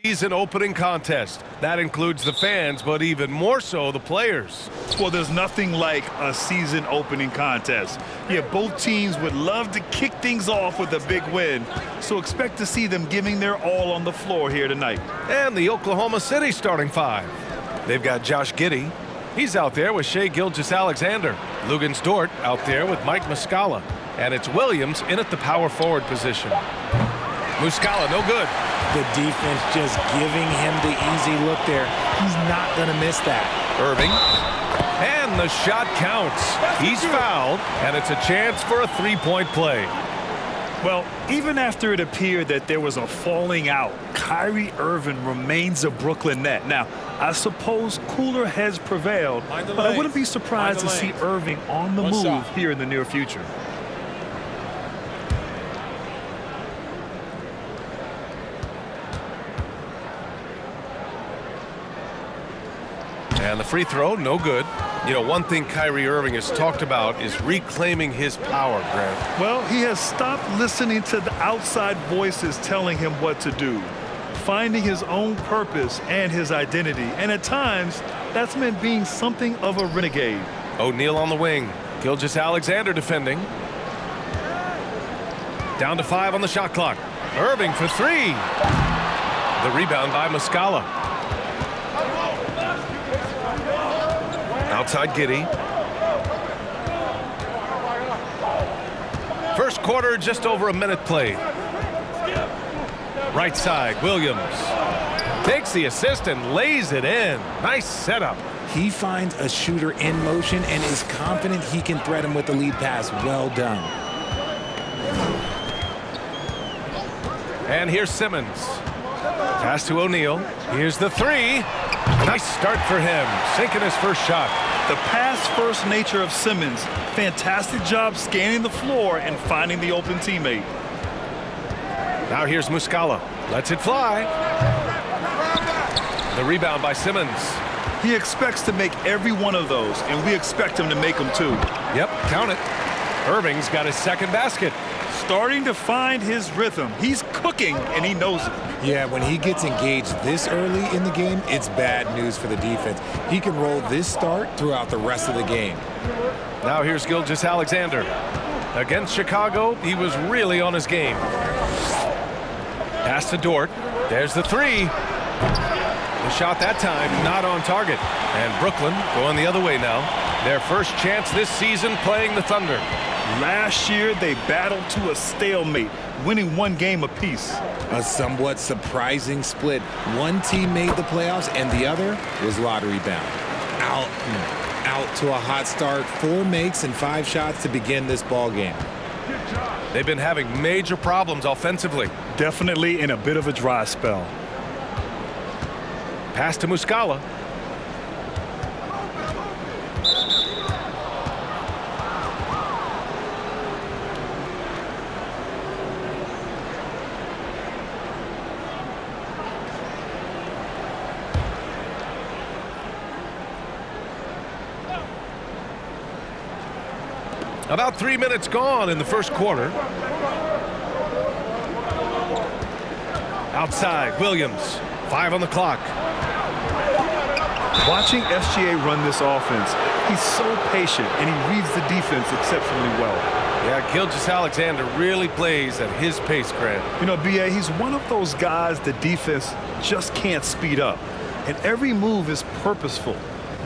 Season opening contest. That includes the fans, but even more so the players. Well, there's nothing like a season opening contest. Yeah, both teams would love to kick things off with a big win, so expect to see them giving their all on the floor here tonight. And the Oklahoma City starting five. They've got Josh Giddey. He's out there with Shai Gilgeous-Alexander. Luguentz Dort out there with Mike Muscala. And it's Williams in at the power forward position. Muscala, no good. The defense just giving him the easy look there. He's not going to miss that. Irving. And the shot counts. He's fouled, and it's a chance for a three-point play. Well, even after it appeared that there was a falling out, Kyrie Irving remains a Brooklyn net. Now, I suppose cooler heads prevailed, but I wouldn't be surprised to see Irving on the move here in the near future. And the free throw, no good. You know, one thing Kyrie Irving has talked about is reclaiming his power, Grant. Well, he has stopped listening to the outside voices telling him what to do, finding his own purpose and his identity. And at times, that's meant being something of a renegade. O'Neal on the wing. Gilgeous-Alexander defending. Down to 5 on the shot clock. Irving for 3. The rebound by Muscala. Outside Giddey. First quarter, just over a minute played. Right side, Williams. Takes the assist and lays it in. Nice setup. He finds a shooter in motion and is confident he can thread him with the lead pass. Well done. And here's Simmons. Pass to O'Neal. Here's the 3. Nice start for him. Sinking his first shot. The pass-first nature of Simmons. Fantastic job scanning the floor and finding the open teammate. Now here's Muscala. Lets it fly. The rebound by Simmons. He expects to make every one of those, and we expect him to make them too. Yep, count it. Irving's got his second basket. Starting to find his rhythm. He's cooking, and he knows it. Yeah, when he gets engaged this early in the game, it's bad news for the defense. He can roll this start throughout the rest of the game. Now here's Gilgeous-Alexander. Against Chicago, he was really on his game. Pass to Dort. There's the 3. The shot that time not on target. And Brooklyn going the other way now. Their first chance this season playing the Thunder. Last year, they battled to a stalemate, winning one game apiece. A somewhat surprising split. One team made the playoffs, and the other was lottery bound. Out to a hot start. 4 makes and 5 shots to begin this ball game. They've been having major problems offensively. Definitely in a bit of a dry spell. Pass to Muscala. About 3 minutes gone in the first quarter. Outside, Williams. 5 on the clock. Watching SGA run this offense, he's so patient, and he reads the defense exceptionally well. Yeah, Gilgeous-Alexander really plays at his pace, Grant. You know, B.A., he's one of those guys the defense just can't speed up. And every move is purposeful.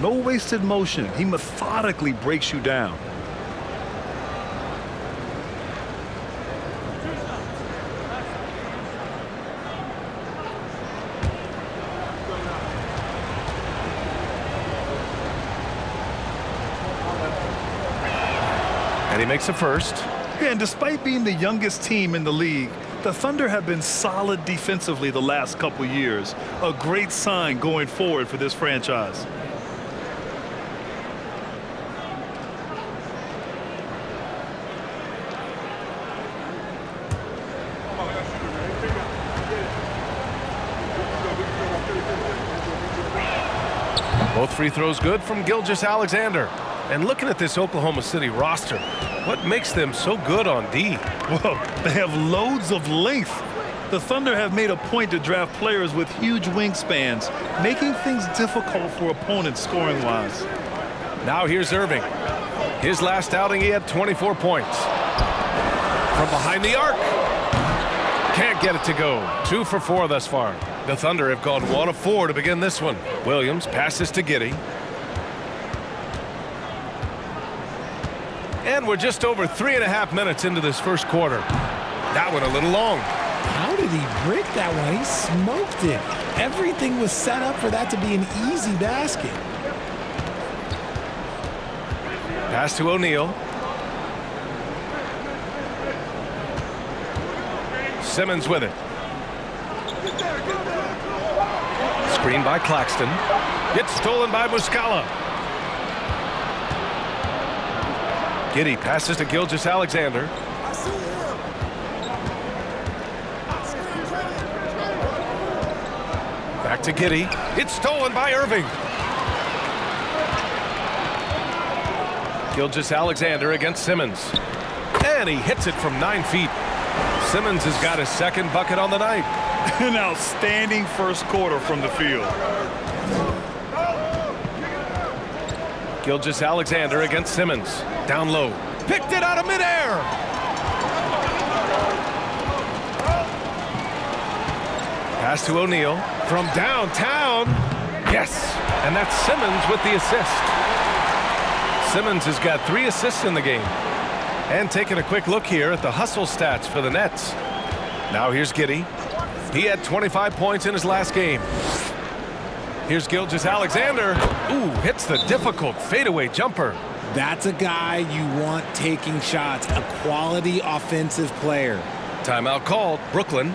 No wasted motion. He methodically breaks you down. And he makes a first. Yeah, and despite being the youngest team in the league, the Thunder have been solid defensively the last couple years. A great sign going forward for this franchise. Both free throws good from Gilgeous-Alexander. And looking at this Oklahoma City roster, what makes them so good on D? Well, they have loads of length. The Thunder have made a point to draft players with huge wingspans, making things difficult for opponents scoring-wise. Now here's Irving. His last outing, he had 24 points. From behind the arc. Can't get it to go. 2 for 4 thus far. The Thunder have gone 1 of 4 to begin this one. Williams passes to Giddey. And we're just over 3.5 minutes into this first quarter. That one a little long. How did he break that one? He smoked it. Everything was set up for that to be an easy basket. Pass to O'Neal. Simmons with it. Screen by Claxton. It's stolen by Muscala. Giddey passes to Gilgeous-Alexander. Back to Giddey. It's stolen by Irving. Gilgeous-Alexander against Simmons. And he hits it from 9 feet. Simmons has got his second bucket on the night. An outstanding first quarter from the field. Gilgeous-Alexander against Simmons. Down low. Picked it out of midair. Pass to O'Neal. From downtown. Yes. And that's Simmons with the assist. Simmons has got 3 assists in the game. And taking a quick look here at the hustle stats for the Nets. Now here's Giddey. He had 25 points in his last game. Here's Gilgeous-Alexander. Ooh, hits the difficult fadeaway jumper. That's a guy you want taking shots, a quality offensive player. Timeout called. Brooklyn.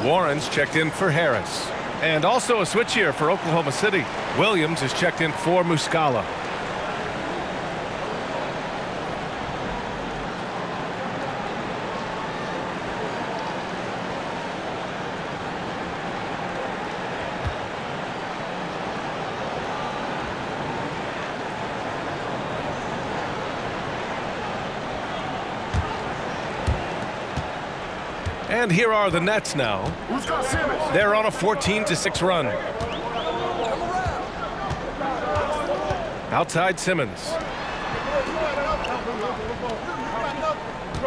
Warren's checked in for Harris. And also a switch here for Oklahoma City. Williams is checked in for Muscala. And here are the Nets now. They're on a 14-6 run. Outside Simmons.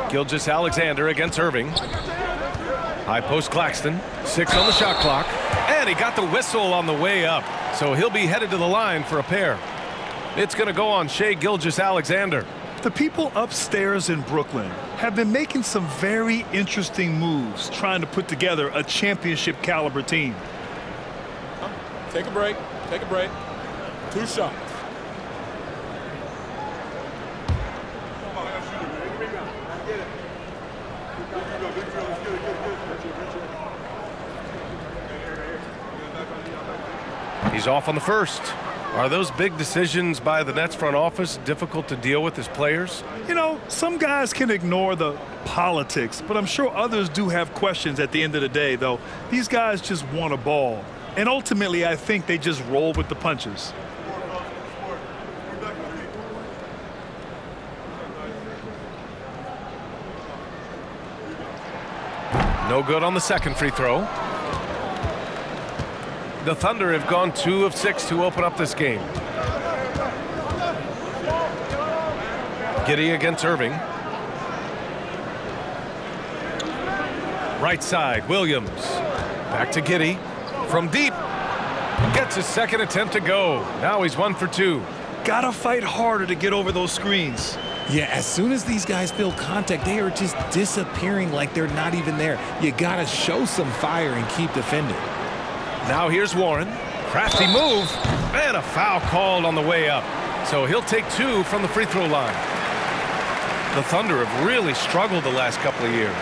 Gilgeous-Alexander against Irving. High post Claxton. 6 on the shot clock. And he got the whistle on the way up. So he'll be headed to the line for a pair. It's going to go on Shai Gilgeous-Alexander. The people upstairs in Brooklyn have been making some very interesting moves trying to put together a championship caliber team. Take a break. Take a break. 2 shots. He's off on the first. Are those big decisions by the Nets front office difficult to deal with as players? You know, some guys can ignore the politics, but I'm sure others do have questions at the end of the day, though. These guys just want a ball. And ultimately, I think they just roll with the punches. No good on the second free throw. The Thunder have gone 2 of 6 to open up this game. Giddey against Irving. Right side, Williams. Back to Giddey. From deep. Gets his second attempt to go. Now he's 1 for 2. Gotta fight harder to get over those screens. Yeah, as soon as these guys feel contact, they are just disappearing like they're not even there. You gotta show some fire and keep defending. Now here's Warren. Crafty move. And a foul called on the way up. So he'll take 2 from the free throw line. The Thunder have really struggled the last couple of years.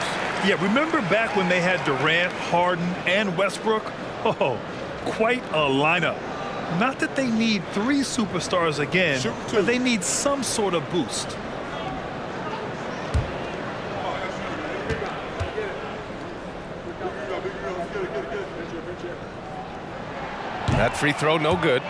Yeah, remember back when they had Durant, Harden, and Westbrook? Oh, quite a lineup. Not that they need 3 superstars again, but they need some sort of boost. That free throw, no good.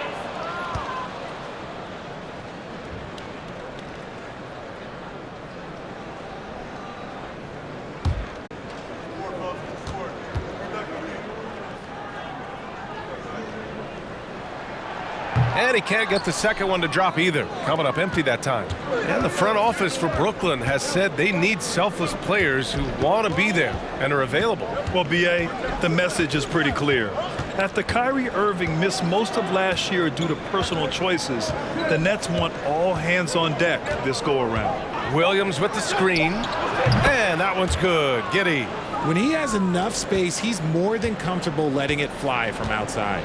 And he can't get the second one to drop either. Coming up empty that time. And the front office for Brooklyn has said they need selfless players who want to be there and are available. Well, B.A., the message is pretty clear. After Kyrie Irving missed most of last year due to personal choices, the Nets want all hands on deck this go-around. Williams with the screen. And that one's good. Giddey. When he has enough space, he's more than comfortable letting it fly from outside.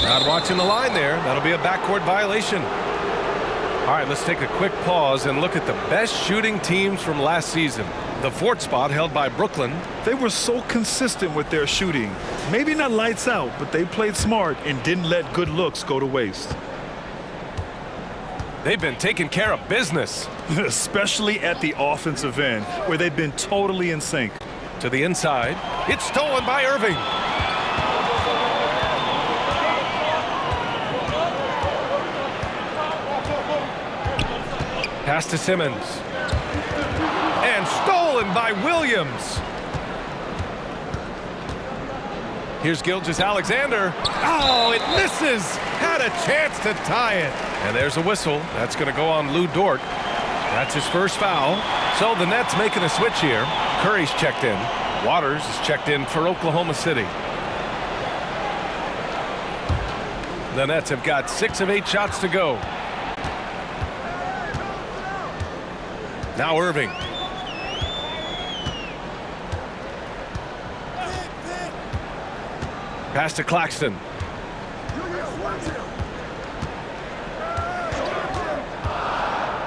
Not watching the line there. That'll be a backcourt violation. All right, let's take a quick pause and look at the best shooting teams from last season. The 4th spot held by Brooklyn. They were so consistent with their shooting. Maybe not lights out, but they played smart and didn't let good looks go to waste. They've been taking care of business. Especially at the offensive end, where they've been totally in sync. To the inside. It's stolen by Irving. Pass to Simmons. And stolen by Williams. Here's Gilgeous-Alexander. Oh, it misses. Had a chance to tie it. And there's a whistle. That's going to go on Lou Dort. That's his first foul. So the Nets making a switch here. Curry's checked in. Waters is checked in for Oklahoma City. The Nets have got 6 of 8 shots to go. Now Irving. Pass to Claxton.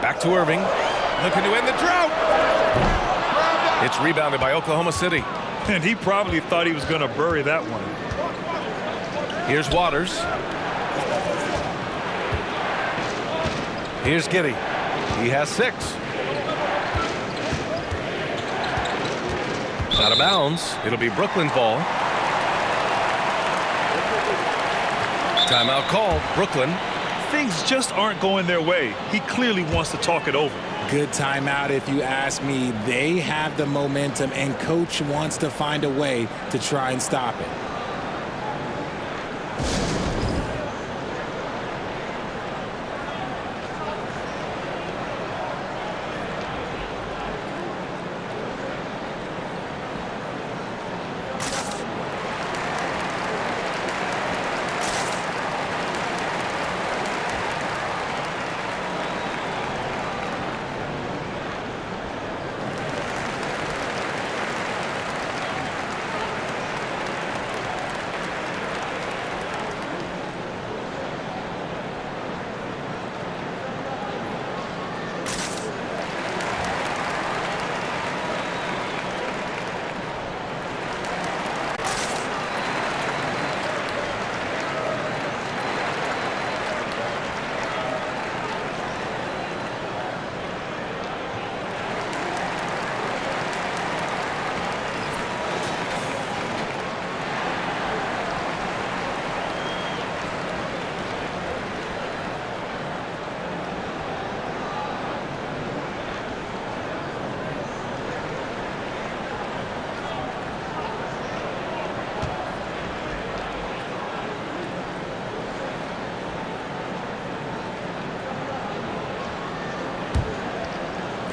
Back to Irving. Looking to end the drought. It's rebounded by Oklahoma City. And he probably thought he was going to bury that one. Here's Waters. Here's Giddey. He has 6. Out of bounds. It'll be Brooklyn's ball. Timeout called. Brooklyn. Things just aren't going their way. He clearly wants to talk it over. Good timeout if you ask me. They have the momentum, and coach wants to find a way to try and stop it.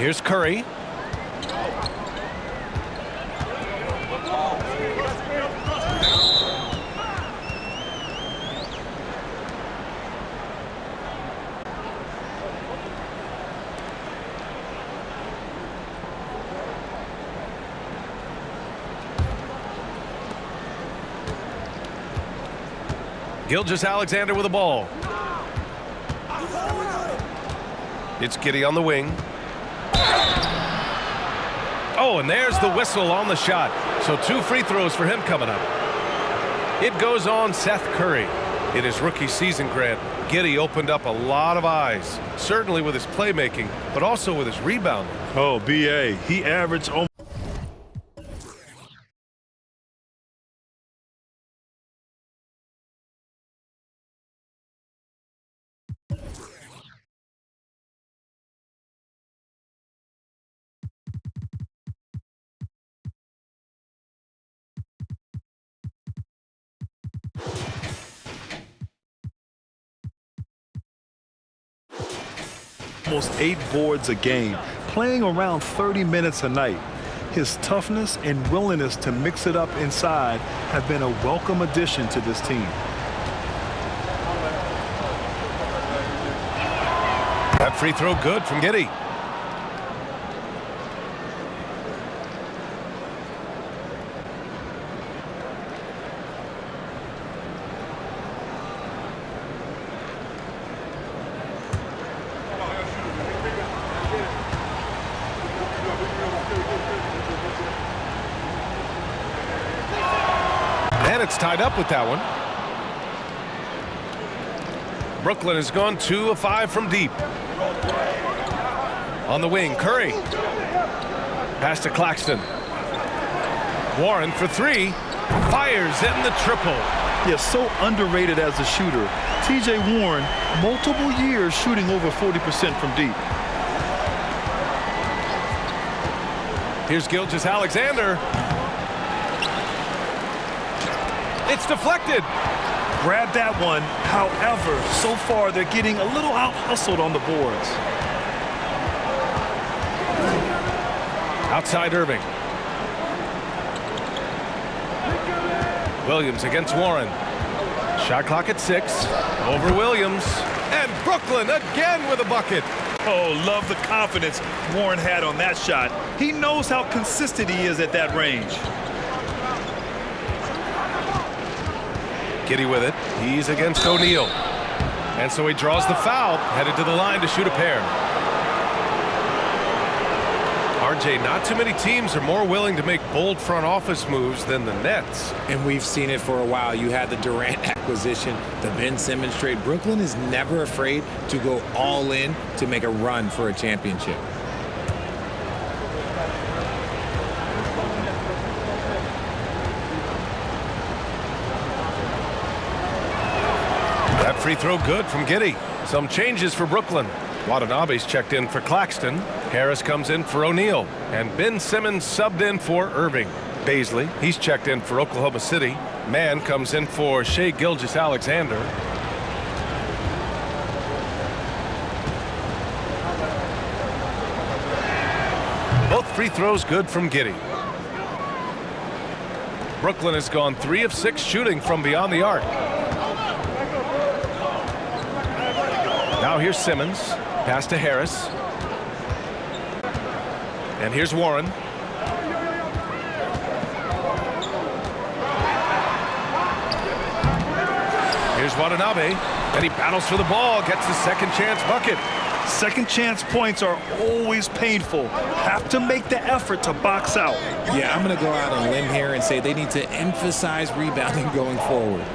Here's Curry. Gilgeous-Alexander with the ball. It's Giddey on the wing. Oh, and there's the whistle on the shot. So 2 free throws for him coming up. It goes on Seth Curry. In his rookie season, Grant, Giddey opened up a lot of eyes, certainly with his playmaking, but also with his rebounding. Oh, B.A. He averaged almost 8 boards a game, playing around 30 minutes a night. His toughness and willingness to mix it up inside have been a welcome addition to this team. That free throw good from Giddey. And it's tied up with that one. Brooklyn has gone 2 of 5 from deep. On the wing, Curry. Pass to Claxton. Warren for 3. Fires in the triple. Yeah, so underrated as a shooter. T.J. Warren, multiple years shooting over 40% from deep. Here's Gilgeous-Alexander. It's deflected. Grab that one. However, so far they're getting a little out-hustled on the boards. Outside Irving. Williams against Warren. Shot clock at 6. Over Williams. And Brooklyn again with a bucket. Oh, love the confidence Warren had on that shot. He knows how consistent he is at that range. Giddey with it. He's against O'Neal. And so he draws the foul, headed to the line to shoot a pair. RJ, not too many teams are more willing to make bold front office moves than the Nets. And we've seen it for a while. You had the Durant acquisition, the Ben Simmons trade. Brooklyn is never afraid to go all in to make a run for a championship. That free throw good from Giddey. Some changes for Brooklyn. Watanabe's checked in for Claxton. Harris comes in for O'Neal. And Ben Simmons subbed in for Irving. Baisley, he's checked in for Oklahoma City. Mann comes in for Shai Gilgeous-Alexander. Both free throws good from Giddey. Brooklyn has gone 3 of 6 shooting from beyond the arc. Now here's Simmons. Pass to Harris. And here's Warren. Here's Watanabe. And he battles for the ball. Gets the second chance bucket. Second chance points are always painful. Have to make the effort to box out. Yeah, I'm going to go out on a limb here and say they need to emphasize rebounding going forward.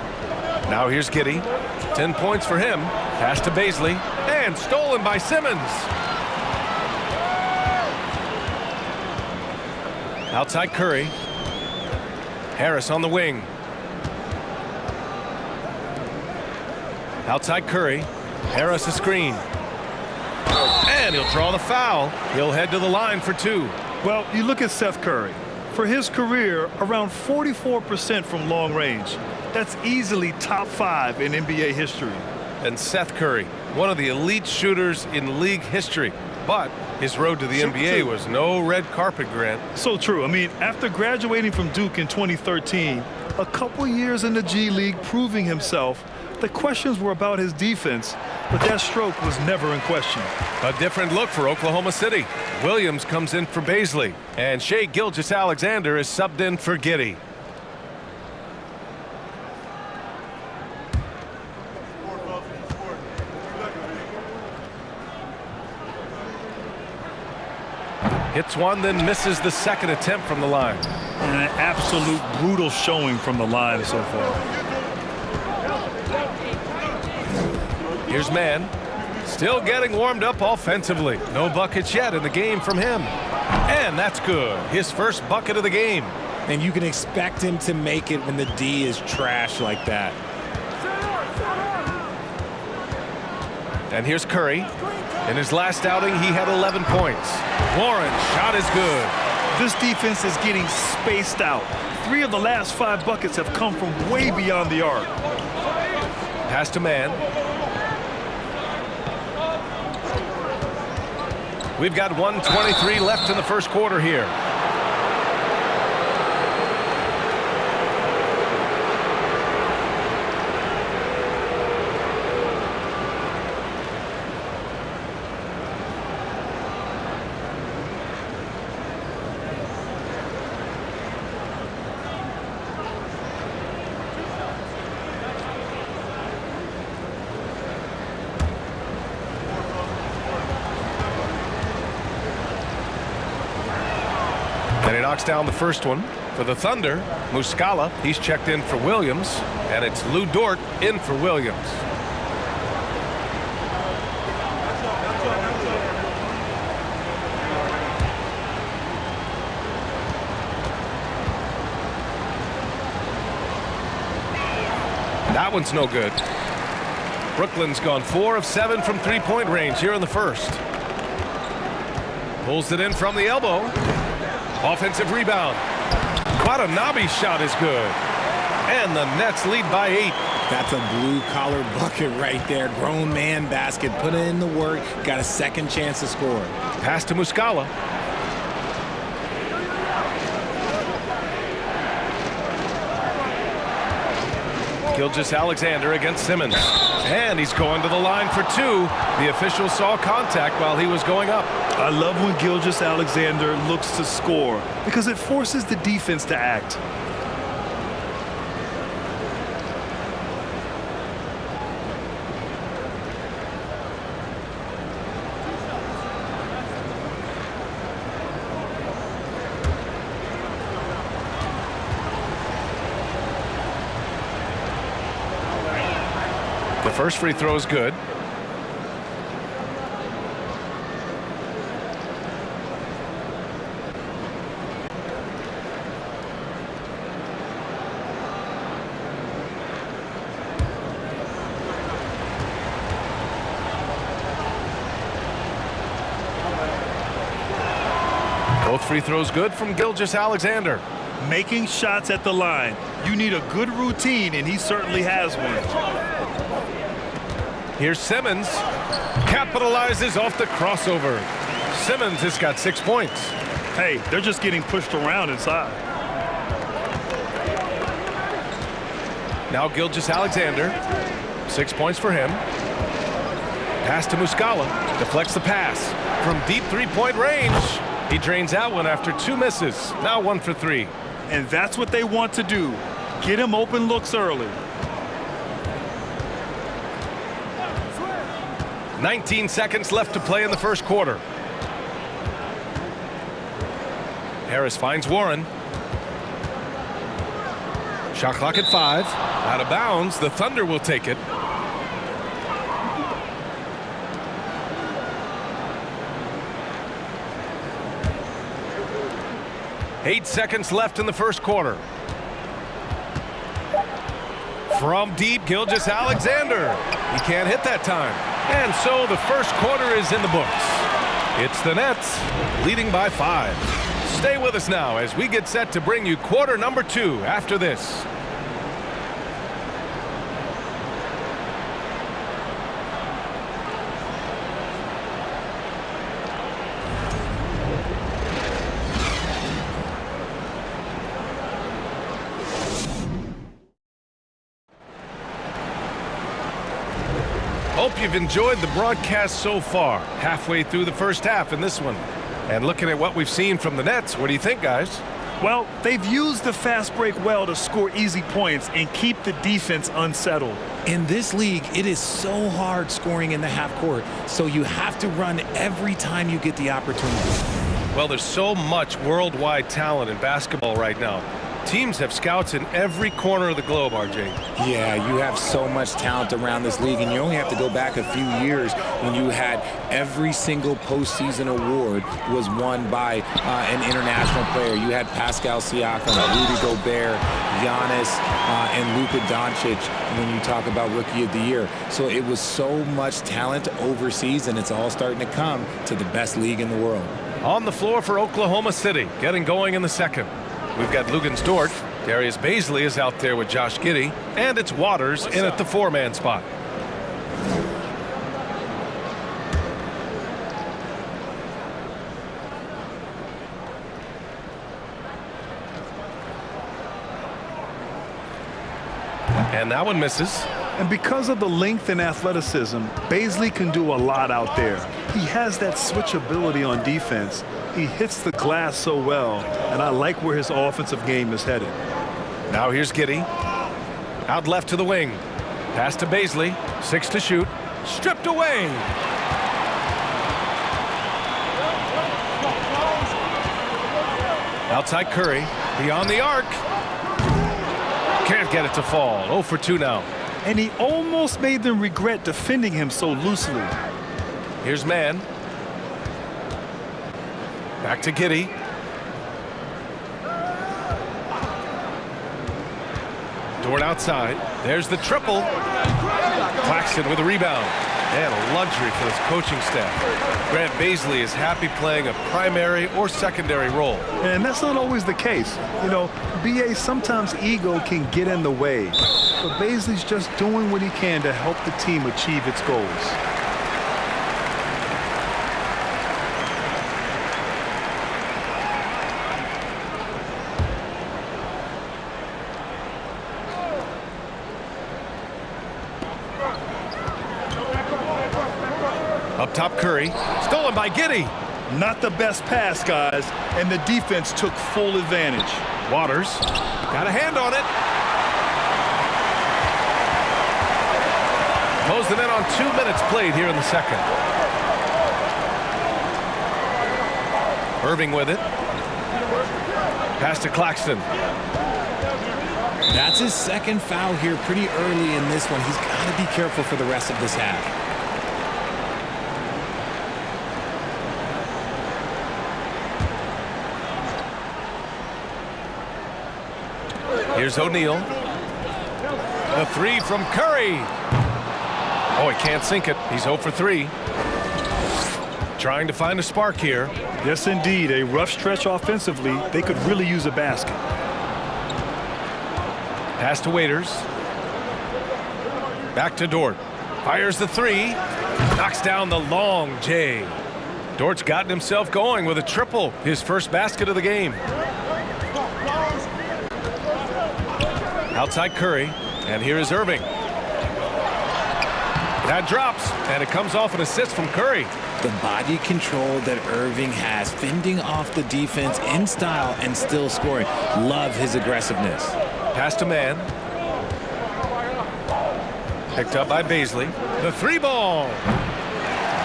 Now here's Giddey. 10 points for him. Pass to Baisley. And stolen by Simmons. Outside Curry. Harris on the wing. Outside Curry. Harris a screen. And he'll draw the foul. He'll head to the line for 2. Well, you look at Seth Curry. For his career, around 44% from long range. That's easily top 5 in NBA history. And Seth Curry, one of the elite shooters in league history. But his road to the NBA was no red carpet, Grant. So true. I mean, after graduating from Duke in 2013, a couple years in the G League proving himself, the questions were about his defense, but that stroke was never in question. A different look for Oklahoma City. Williams comes in for Baisley, and Shai Gilgeous-Alexander is subbed in for Giddey. Hits one, then misses the second attempt from the line. And an absolute brutal showing from the line so far. Here's Mann. Still getting warmed up offensively. No buckets yet in the game from him. And that's good. His first bucket of the game. And you can expect him to make it when the D is trash like that. And here's Curry. In his last outing, he had 11 points. Warren's shot is good. This defense is getting spaced out. 3 of the last 5 buckets have come from way beyond the arc. Pass to Mann. We've got 1:23 left in the first quarter here. And he knocks down the first one. For the Thunder, Muscala, he's checked in for Williams. And it's Lou Dort in for Williams. That one's no good. Brooklyn's gone 4 of 7 from three-point range here in the first. Pulls it in from the elbow. Offensive rebound. Watanabe's shot is good. And the Nets lead by 8. That's a blue-collar bucket right there. Grown man basket. Put in the work. Got a second chance to score. Pass to Muscala. Gilgeous-Alexander against Simmons. And he's going to the line for 2. The official saw contact while he was going up. I love when Gilgeous-Alexander looks to score because it forces the defense to act. The first free throw is good. Both free throws good from Gilgeous-Alexander. Making shots at the line. You need a good routine, and he certainly has one. Here's Simmons. Capitalizes off the crossover. Simmons has got 6 points. Hey, they're just getting pushed around inside. Now Gilgeous-Alexander. 6 points for him. Pass to Muscala. Deflects the pass. From deep three-point range. He drains that one after 2 misses. Now 1 for 3. And that's what they want to do. Get him open looks early. 19 seconds left to play in the first quarter. Harris finds Warren. Shot clock at 5. Out of bounds. The Thunder will take it. Eight seconds left in the first quarter. From deep, Gilgeous-Alexander. He can't hit that time. And so the first quarter is in the books. It's the Nets leading by 5. Stay with us now as we get set to bring you quarter number 2 after this. Hope you've enjoyed the broadcast so far. Halfway through the first half in this one. And looking at what we've seen from the Nets, what do you think, guys? Well, they've used the fast break well to score easy points and keep the defense unsettled. In this league, it is so hard scoring in the half court, so you have to run every time you get the opportunity. Well, there's so much worldwide talent in basketball right now. Teams have scouts in every corner of the globe, RJ. Yeah, you have so much talent around this league, and you only have to go back a few years when you had every single postseason award was won by an international player. You had Pascal Siakam, Rudy Gobert, Giannis, and Luka Doncic when you talk about Rookie of the Year. So it was so much talent overseas, and it's all starting to come to the best league in the world. On the floor for Oklahoma City, getting going in the second. We've got Dort. Darius Bazley is out there with Josh Giddey. And it's Waters in at the four-man spot. And that one misses. And because of the length and athleticism, Bazley can do a lot out there. He has that switchability on defense. He hits the glass so well, and I like where his offensive game is headed. Now here's Giddey. Out left to the wing. Pass to Bazley. 6 to shoot. Stripped away. Outside Curry. Beyond the arc. Can't get it to fall. 0 for 2 now. And he almost made them regret defending him so loosely. Here's Mann. Back to Giddey. Dort outside. There's the triple. Claxton with a rebound. And a luxury for this coaching staff. Grant Bazley is happy playing a primary or secondary role. And that's not always the case. You know, BA, sometimes ego can get in the way. But Bazley's just doing what he can to help the team achieve its goals. Up top Curry. Stolen by Giddey. Not the best pass, guys. And the defense took full advantage. Waters. Got a hand on it. Closing in on 2 minutes played here in the second. Irving with it. Pass to Claxton. That's his second foul here pretty early in this one. He's got to be careful for the rest of this half. Here's O'Neal. The three from Curry. Oh, he can't sink it. He's 0 for 3. Trying to find a spark here. Yes, indeed. A rough stretch offensively. They could really use a basket. Pass to Waiters. Back to Dort. Fires the 3. Knocks down the long J. Dort's gotten himself going with a triple. His first basket of the game. Outside Curry, and here is Irving. That drops, and it comes off an assist from Curry. The body control that Irving has, fending off the defense in style and still scoring. Love his aggressiveness. Pass to Mann. Picked up by Bazley. The 3 ball.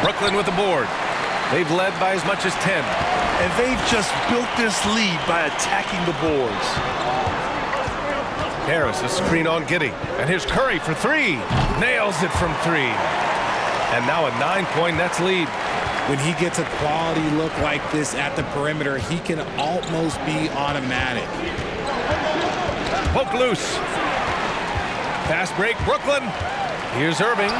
Brooklyn with the board. They've led by as much as 10. And they've just built this lead by attacking the boards. Harris, a screen on Giddey. And here's Curry for 3. Nails it from 3. And now a 9-point Nets lead. When he gets a quality look like this at the perimeter, he can almost be automatic. Poke loose. Fast break, Brooklyn. Here's Irving.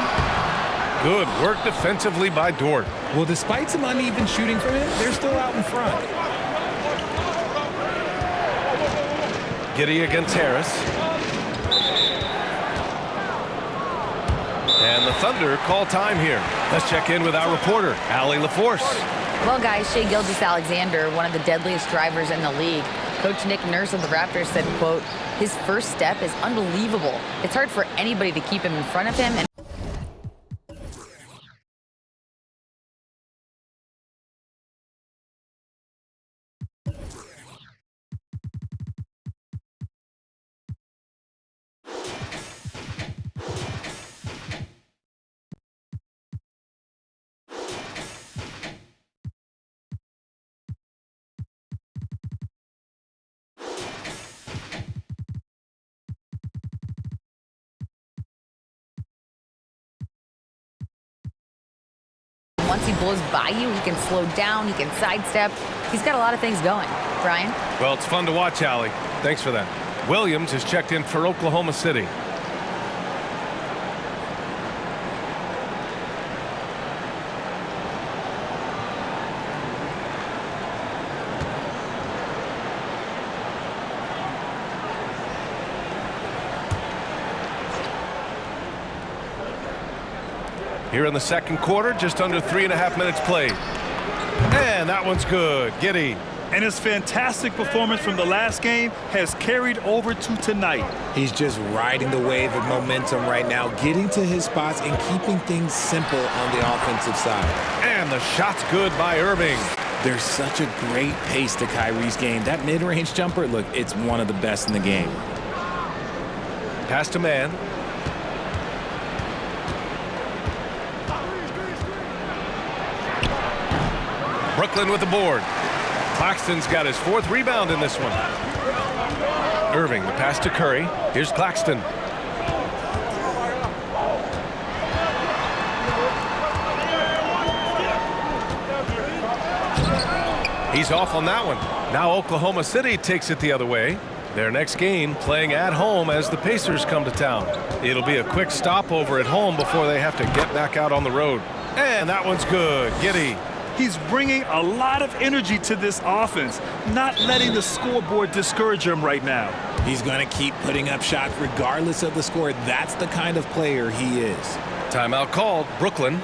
Good work defensively by Dort. Well, despite some uneven shooting from him, they're still out in front. Giddey against Harris. And the Thunder call time here. Let's check in with our reporter, Allie LaForce. Well, guys, Shai Gilgeous-Alexander, one of the deadliest drivers in the league. Coach Nick Nurse of the Raptors said, quote, his first step is unbelievable. It's hard for anybody to keep him in front of him. Once he blows by you, he can slow down, he can sidestep. He's got a lot of things going. Brian? Well, it's fun to watch, Allie. Thanks for that. Williams is checked in for Oklahoma City. Here in the second quarter, just under 3.5 minutes played. And that one's good. Giddey. And his fantastic performance from the last game has carried over to tonight. He's just riding the wave of momentum right now, getting to his spots and keeping things simple on the offensive side. And the shot's good by Irving. There's such a great pace to Kyrie's game. That mid-range jumper, look, it's one of the best in the game. Pass to man. Brooklyn with the board. Claxton's got his 4th rebound in this one. Irving, the pass to Curry. Here's Claxton. He's off on that one. Now Oklahoma City takes it the other way. Their next game playing at home as the Pacers come to town. It'll be a quick stopover at home before they have to get back out on the road. And that one's good. Giddey. He's bringing a lot of energy to this offense, not letting the scoreboard discourage him right now. He's going to keep putting up shots regardless of the score. That's the kind of player he is. Timeout called. Brooklyn.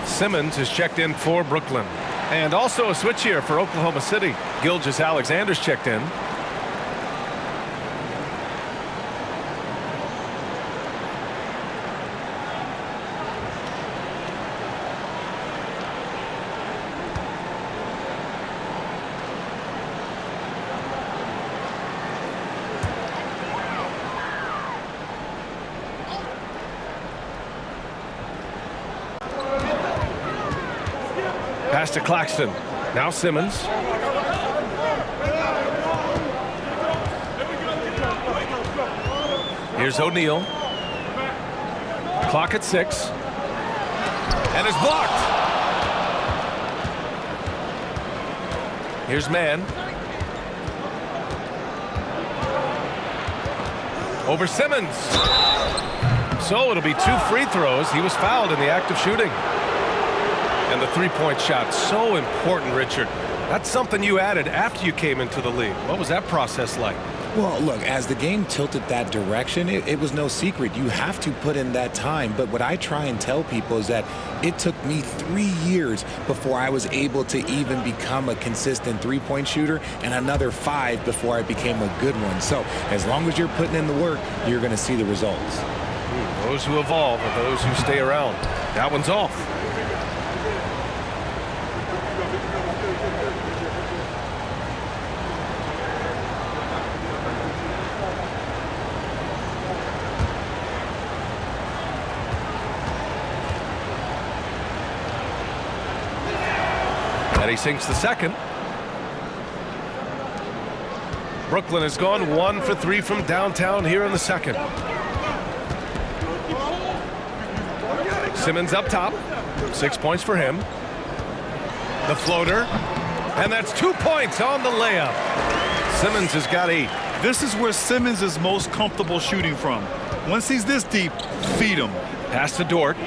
Simmons is checked in for Brooklyn. And also a switch here for Oklahoma City. Gilgeous-Alexander's checked in. Pass to Claxton. Now Simmons. Here's O'Neal. Clock at 6. And it's blocked. Here's Mann. Over Simmons. So it'll be 2 free throws. He was fouled in the act of shooting. And the three-point shot, so important, Richard. That's something you added after you came into the league. What was that process like? Well, look, as the game tilted that direction, it was no secret. You have to put in that time. But what I try and tell people is that it took me 3 years before I was able to even become a consistent three-point shooter, and another 5 before I became a good one. So as long as you're putting in the work, you're going to see the results. Those who evolve are those who stay around. That one's off. And he sinks the second. Brooklyn has gone 1 for 3 from downtown here in the second. Simmons up top. 6 points for him. The floater. And that's 2 points on the layup. Simmons has got 8. This is where Simmons is most comfortable shooting from. Once he's this deep, feed him. Pass to Dort.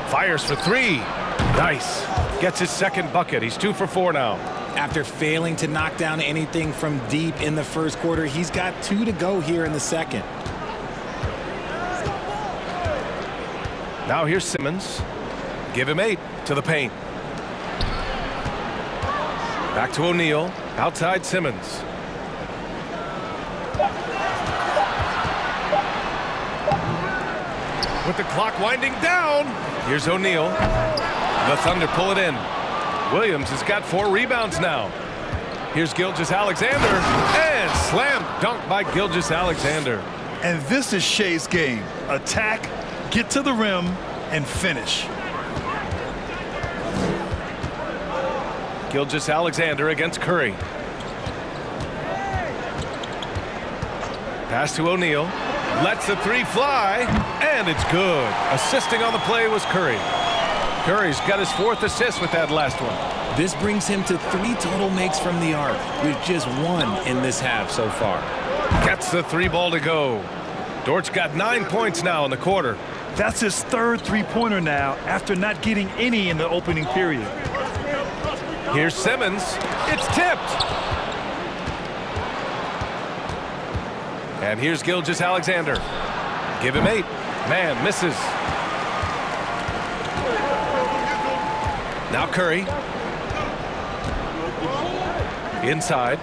Fires for 3. Nice. Gets his second bucket. He's 2 for 4 now. After failing to knock down anything from deep in the first quarter, he's got 2 to go here in the second. Now here's Simmons. Give him 8 to the paint. Back to O'Neal. Outside Simmons. With the clock winding down. Here's O'Neal. The Thunder pull it in. Williams has got 4 rebounds now. Here's Gilgeous-Alexander. And slam dunk by Gilgeous-Alexander. And this is Shea's game. Attack, get to the rim, and finish. Gilgeous-Alexander against Curry. Pass to O'Neal. Lets the three fly, and it's good. Assisting on the play was Curry. Curry's got his 4th assist with that last one. This brings him to 3 total makes from the arc, with just 1 in this half so far. Gets the 3 ball to go. Dort's got 9 points now in the quarter. That's his 3rd three-pointer now after not getting any in the opening period. Here's Simmons. It's tipped. And here's Gilgeous-Alexander. Give him 8. Man misses. Now Curry. Inside.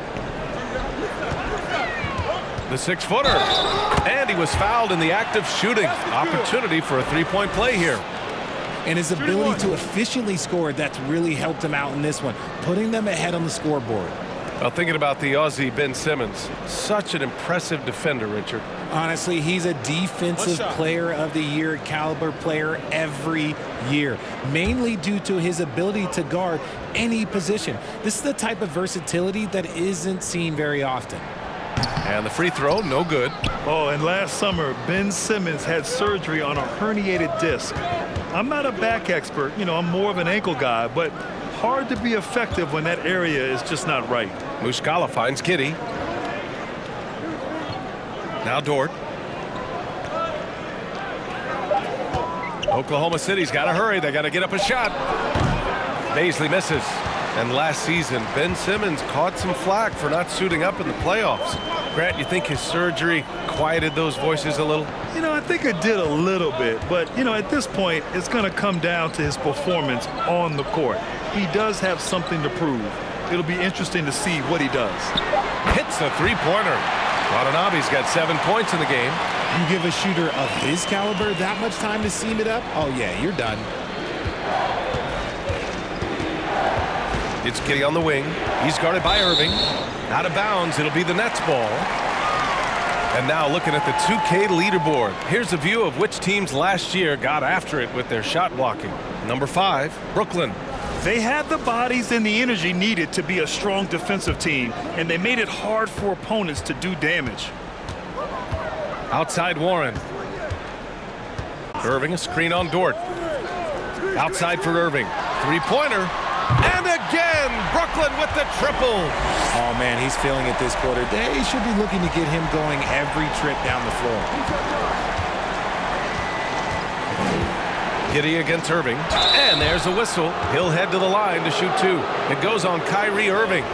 The 6-footer. And he was fouled in the act of shooting. Opportunity for a 3-point play here. And his ability to efficiently score, that's really helped him out in this one, putting them ahead on the scoreboard. Well, thinking about the Aussie Ben Simmons, such an impressive defender, Richard. Honestly, he's a defensive player of the year caliber player every year, mainly due to his ability to guard any position. This is the type of versatility that isn't seen very often. And the free throw, no good. Oh, and last summer, Ben Simmons had surgery on a herniated disc. I'm not a back expert, I'm more of an ankle guy, but hard to be effective when that area is just not right. Muscala finds Giddey. Now Dort. Oklahoma City's got to hurry. They got to get up a shot. Baisley misses. And last season, Ben Simmons caught some flack for not suiting up in the playoffs. Grant, you think his surgery quieted those voices a little? I think it did a little bit, but, at this point, it's going to come down to his performance on the court. He does have something to prove. It'll be interesting to see what he does. Hits a 3-pointer. Watanabe's got 7 points in the game. You give a shooter of his caliber that much time to seam it up? Oh, yeah, you're done. It's Giddey on the wing. He's guarded by Irving. Out of bounds. It'll be the Nets ball. And now looking at the 2K leaderboard. Here's a view of which teams last year got after it with their shot blocking. Number 5, Brooklyn. They had the bodies and the energy needed to be a strong defensive team, and they made it hard for opponents to do damage. Outside Warren. Irving, a screen on Dort. Outside for Irving. 3-pointer. And again, Brooklyn with the triple. Oh, man, he's feeling it this quarter. They should be looking to get him going every trip down the floor. Giddey against Irving. And there's a whistle. He'll head to the line to shoot 2. It goes on Kyrie Irving.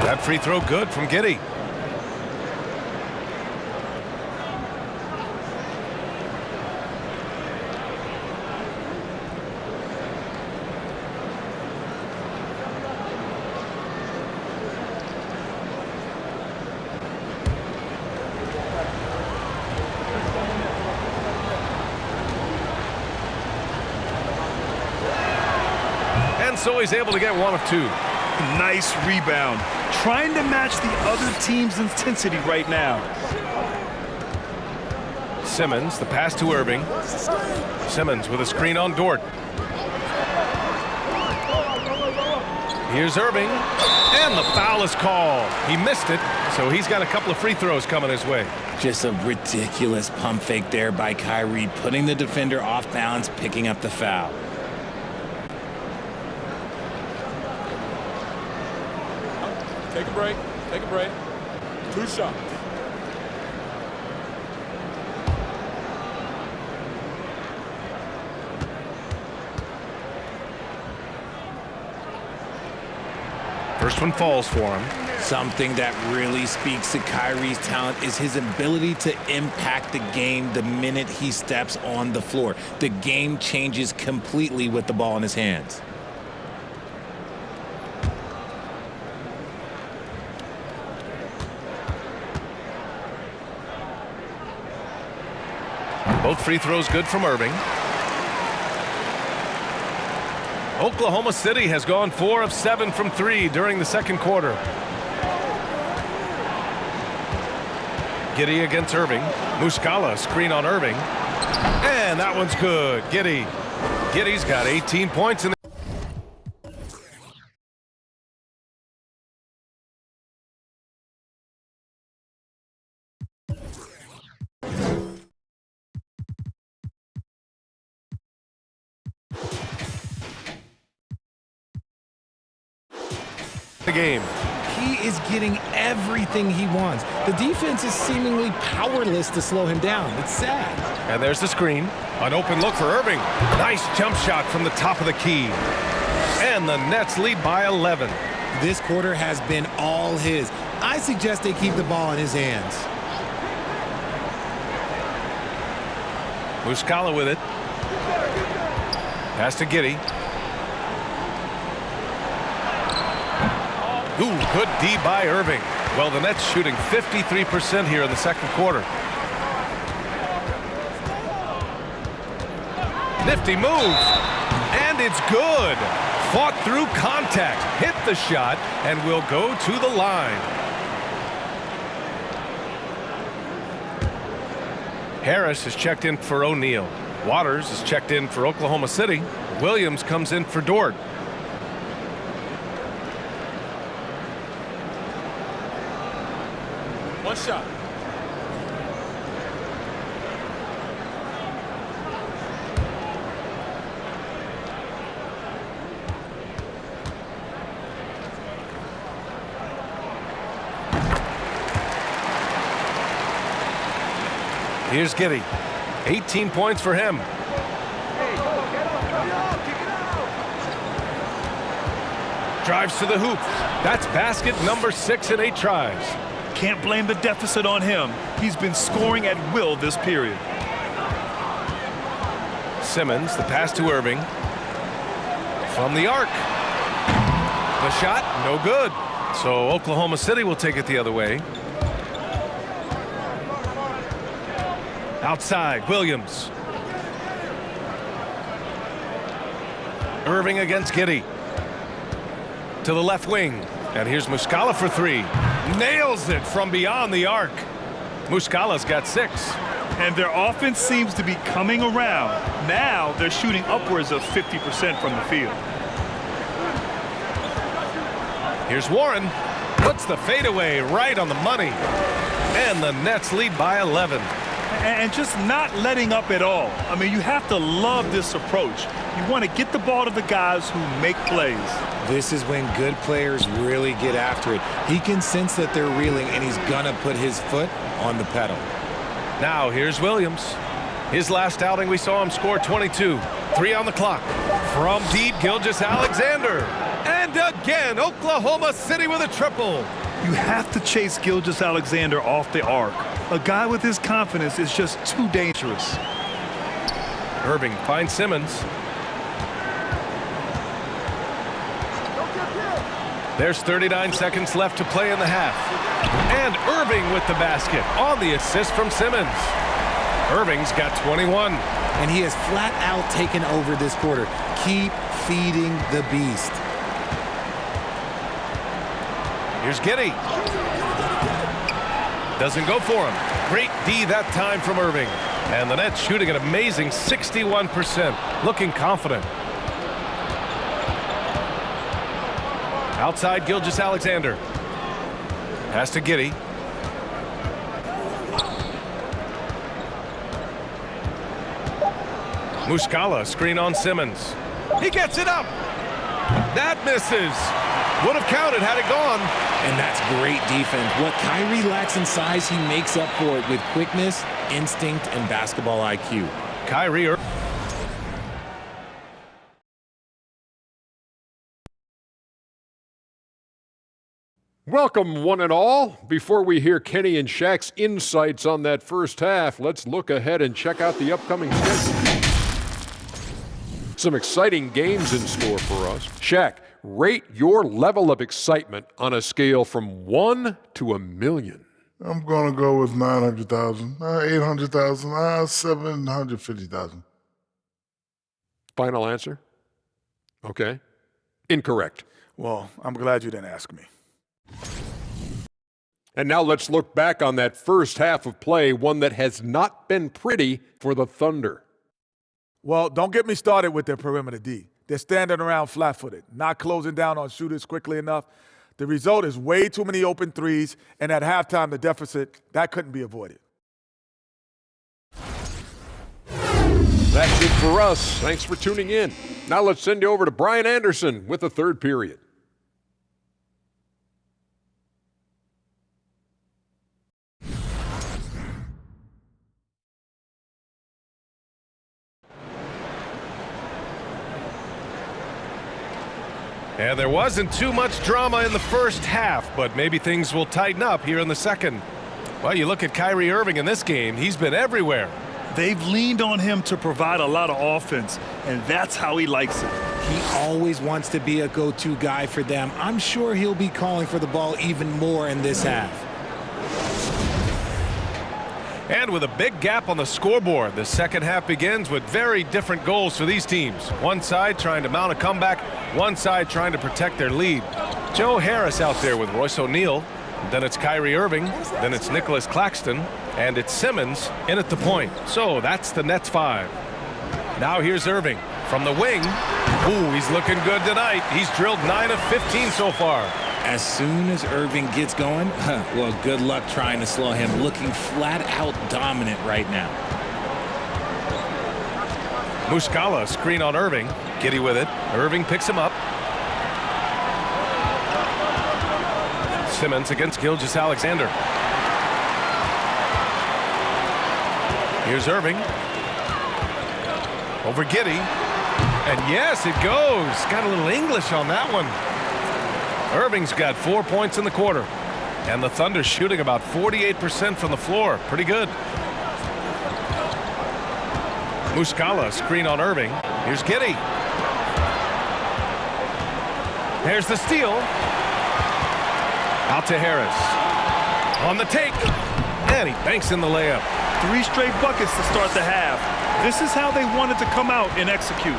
That free throw good from Giddey. And so he's able to get 1 of 2. Nice rebound. Trying to match the other team's intensity right now. Simmons, the pass to Irving. Simmons with a screen on Dort. Here's Irving. And the foul is called. He missed it, so he's got a couple of free throws coming his way. Just a ridiculous pump fake there by Kyrie, putting the defender off balance, picking up the foul. Take a break. Take a break. 2 shots. First one falls for him. Something that really speaks to Kyrie's talent is his ability to impact the game the minute he steps on the floor. The game changes completely with the ball in his hands. Both free throws good from Irving. Oklahoma City has gone 4 of 7 from 3 during the second quarter. Giddey against Irving. Muscala screen on Irving. And that one's good. Giddey. Giddey's got 18 points in the game. He is getting everything he wants. The defense is seemingly powerless to slow him down. It's sad. And there's the screen. An open look for Irving. Nice jump shot from the top of the key. And the Nets lead by 11. This quarter has been all his. I suggest they keep the ball in his hands. Muscala with it. Pass to Giddey. Ooh, good D by Irving. Well, the Nets shooting 53% here in the second quarter. Nifty move. And it's good. Fought through contact. Hit the shot and will go to the line. Harris is checked in for O'Neal. Waters is checked in for Oklahoma City. Williams comes in for Dort. One shot. Here's Giddey. 18 points for him. Drives to the hoop. That's basket number 6 in 8 tries. Can't blame the deficit on him. He's been scoring at will this period. Simmons, the pass to Irving. From the arc. The shot, no good. So Oklahoma City will take it the other way. Outside, Williams. Irving against Giddey. To the left wing. And here's Muscala for 3. Nails it from beyond the arc. Muscala's got 6. And their offense seems to be coming around. Now they're shooting upwards of 50% from the field. Here's Warren. Puts the fadeaway right on the money. And the Nets lead by 11. And just not letting up at all. I mean, you have to love this approach. You want to get the ball to the guys who make plays. This is when good players really get after it. He can sense that they're reeling, and he's going to put his foot on the pedal. Now here's Williams. His last outing, we saw him score 22. 3 on the clock. From deep, Gilgeous-Alexander. And again, Oklahoma City with a triple. You have to chase Gilgeous-Alexander off the arc. A guy with his confidence is just too dangerous. Irving finds Simmons. There's 39 seconds left to play in the half. And Irving with the basket on the assist from Simmons. Irving's got 21. And he has flat out taken over this quarter. Keep feeding the beast. Here's Giddey. Doesn't go for him. Great D that time from Irving. And the Nets shooting an amazing 61%. Looking confident. Outside, Gilgeous-Alexander. Pass to Giddey. Muscala, screen on Simmons. He gets it up. That misses. Would have counted had it gone. And that's great defense. What Kyrie lacks in size, he makes up for it with quickness, instinct, and basketball IQ. Kyrie. Welcome, one and all. Before we hear Kenny and Shaq's insights on that first half, let's look ahead and check out the upcoming schedule. Some exciting games in store for us. Shaq, rate your level of excitement on a scale from 1 to 1,000,000. I'm going to go with 900,000, 800,000, 750,000. Final answer? Okay. Incorrect. Well, I'm glad you didn't ask me. And now let's look back on that first half of play, one that has not been pretty for the Thunder. Well, don't get me started with their perimeter D. They're standing around flat-footed, not closing down on shooters quickly enough. The result is way too many open threes, and at halftime, the deficit, that couldn't be avoided. That's it for us. Thanks for tuning in. Now let's send you over to Brian Anderson with the third period. And there wasn't too much drama in the first half, but maybe things will tighten up here in the second. Well, you look at Kyrie Irving in this game. He's been everywhere. They've leaned on him to provide a lot of offense, and that's how he likes it. He always wants to be a go-to guy for them. I'm sure he'll be calling for the ball even more in this half. And with a big gap on the scoreboard, the second half begins with very different goals for these teams. One side trying to mount a comeback, one side trying to protect their lead. Joe Harris out there with Royce O'Neal. Then it's Kyrie Irving. Then it's Nicholas Claxton. And it's Simmons in at the point. So that's the Nets 5. Now here's Irving from the wing. Ooh, he's looking good tonight. He's drilled 9 of 15 so far. As soon as Irving gets going, well, good luck trying to slow him. Looking flat out dominant right now. Muscala screen on Irving. Giddy with it. Irving picks him up. Simmons against Gilgeous-Alexander. Here's Irving. Over Giddy. And yes, it goes. Got a little English on that one. Irving's got 4 points in the quarter. And the Thunder shooting about 48% from the floor. Pretty good. Muscala screen on Irving. Here's Giddy. There's the steal. Out to Harris. On the take. And he banks in the layup. 3 straight buckets to start the half. This is how they wanted to come out and execute.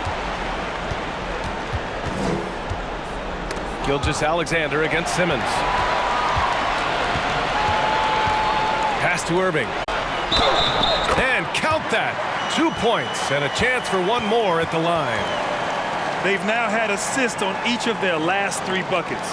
Gilgeous-Alexander against Simmons. Pass to Irving. And count that. 2 points and a chance for one more at the line. They've now had assists on each of their last 3 buckets.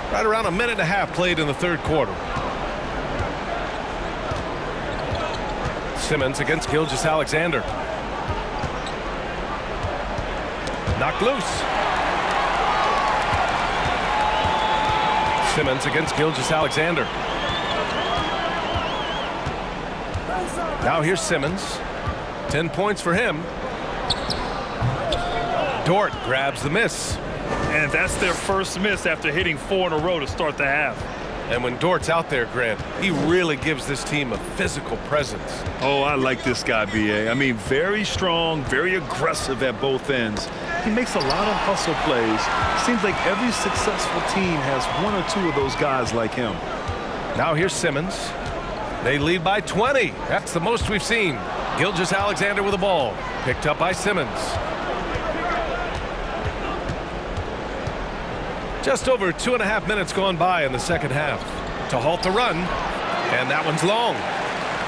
Right around a minute and a half played in the third quarter. Simmons against Gilgeous-Alexander. Knocked loose. Simmons against Gilgeous-Alexander. Now here's Simmons. 10 points for him. Dort grabs the miss. And that's their first miss after hitting 4 in a row to start the half. And when Dort's out there, Grant, he really gives this team a physical presence. Oh, I like this guy, B.A. I mean, very strong, very aggressive at both ends. He makes a lot of hustle plays. Seems like every successful team has 1 or 2 of those guys like him. Now here's Simmons. They lead by 20. That's the most we've seen. Gilgeous-Alexander with the ball. Picked up by Simmons. Just over 2.5 minutes gone by in the second half to halt the run, and that one's long.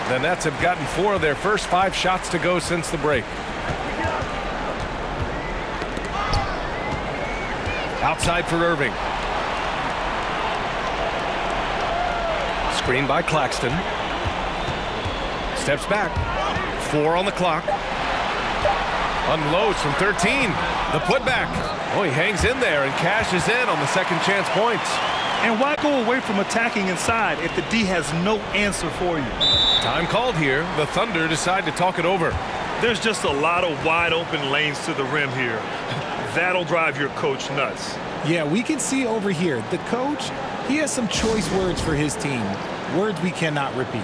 The Nets have gotten 4 of their first 5 shots to go since the break. Outside for Irving. Screen by Claxton. Steps back. 4 on the clock. Unloads from 13. The putback. Oh, he hangs in there and cashes in on the second chance points. And why go away from attacking inside if the D has no answer for you? Time called here. The Thunder decide to talk it over. There's just a lot of wide open lanes to the rim here. That'll drive your coach nuts. Yeah, we can see over here, the coach, he has some choice words for his team. Words we cannot repeat.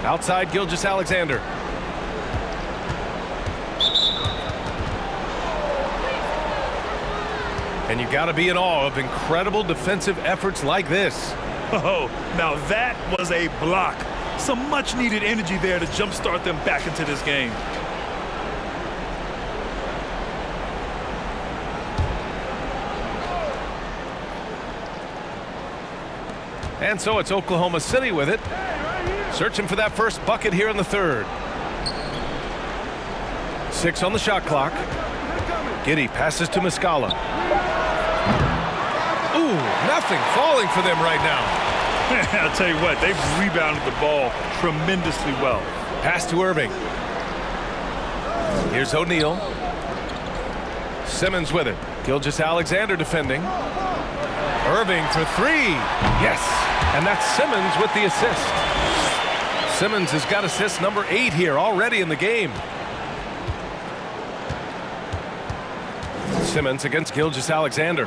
Outside Gilgeous-Alexander. And you got to be in awe of incredible defensive efforts like this. Oh, now that was a block. Some much-needed energy there to jumpstart them back into this game. And so it's Oklahoma City with it. Searching for that first bucket here in the third. 6 on the shot clock. Giddey passes to Muscala. Ooh, nothing falling for them right now. I'll tell you what, they've rebounded the ball tremendously well. Pass to Irving. Here's O'Neal. Simmons with it. Gilgeous-Alexander defending. Irving for 3. Yes, and that's Simmons with the assist. Simmons has got assist number 8 here already in the game. Simmons against Gilgeous-Alexander.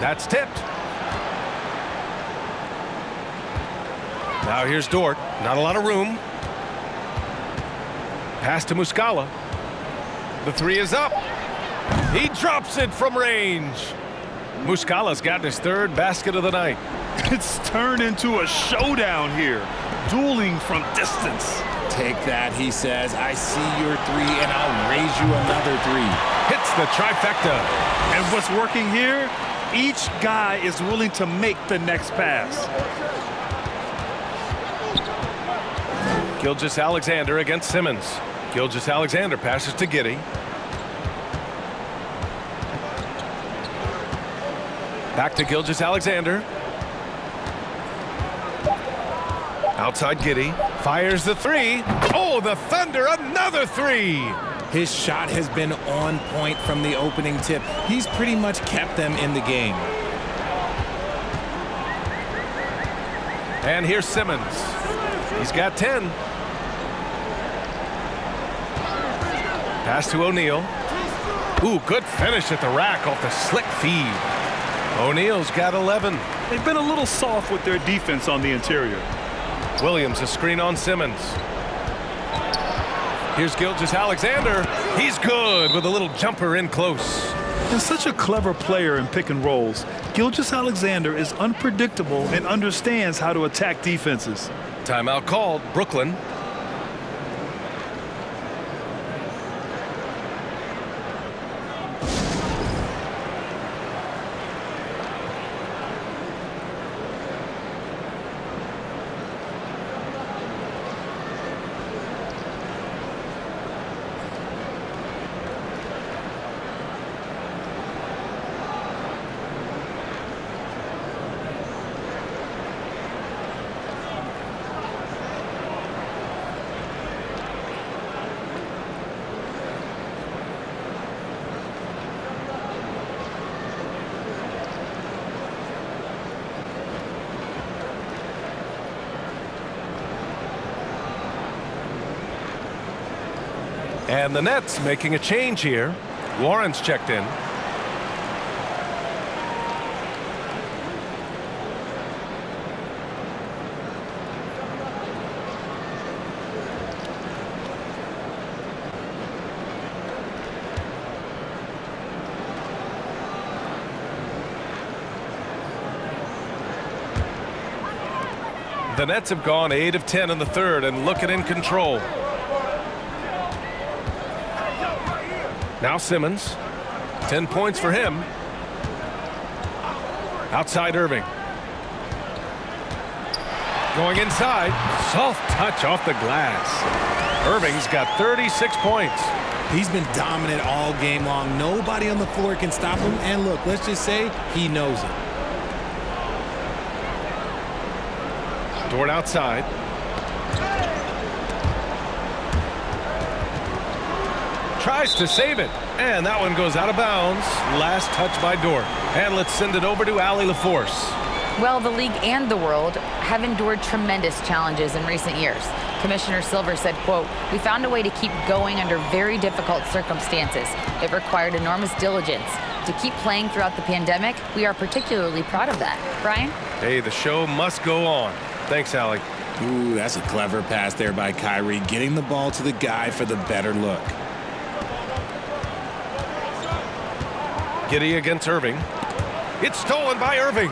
That's tipped. Now here's Dort. Not a lot of room. Pass to Muscala. The 3 is up. He drops it from range. Muscala's gotten his 3rd basket of the night. It's turned into a showdown here. Dueling from distance. Take that, he says. I see your 3, and I'll raise you another 3. Hits the trifecta. And what's working here? Each guy is willing to make the next pass. Gilgeous-Alexander against Simmons. Gilgeous-Alexander passes to Giddey. Back to Gilgeous-Alexander. Outside Giddey. Fires the 3. Oh, the Thunder, another 3. His shot has been on point from the opening tip. He's pretty much kept them in the game. And here's Simmons. He's got 10. Pass to O'Neal. Ooh, good finish at the rack off the slick feed. O'Neal's got 11. They've been a little soft with their defense on the interior. Williams, a screen on Simmons. Here's Gilgeous-Alexander. He's good with a little jumper in close. And such a clever player in pick and rolls. Gilgeous-Alexander is unpredictable and understands how to attack defenses. Timeout called. Brooklyn. And the Nets making a change here. Warren's checked in. The Nets have gone 8 of 10 in the third and looking in control. Now Simmons. 10 points for him. Outside Irving. Going inside. Soft touch off the glass. Irving's got 36 points. He's been dominant all game long. Nobody on the floor can stop him. And look, let's just say he knows it. Dort outside. Tries to save it. And that one goes out of bounds. Last touch by Dort. And let's send it over to Allie LaForce. Well, the league and the world have endured tremendous challenges in recent years. Commissioner Silver said, quote, "We found a way to keep going under very difficult circumstances. It required enormous diligence. To keep playing throughout the pandemic, we are particularly proud of that." Brian? Hey, the show must go on. Thanks, Allie. Ooh, that's a clever pass there by Kyrie, getting the ball to the guy for the better look. Giddey against Irving. It's stolen by Irving.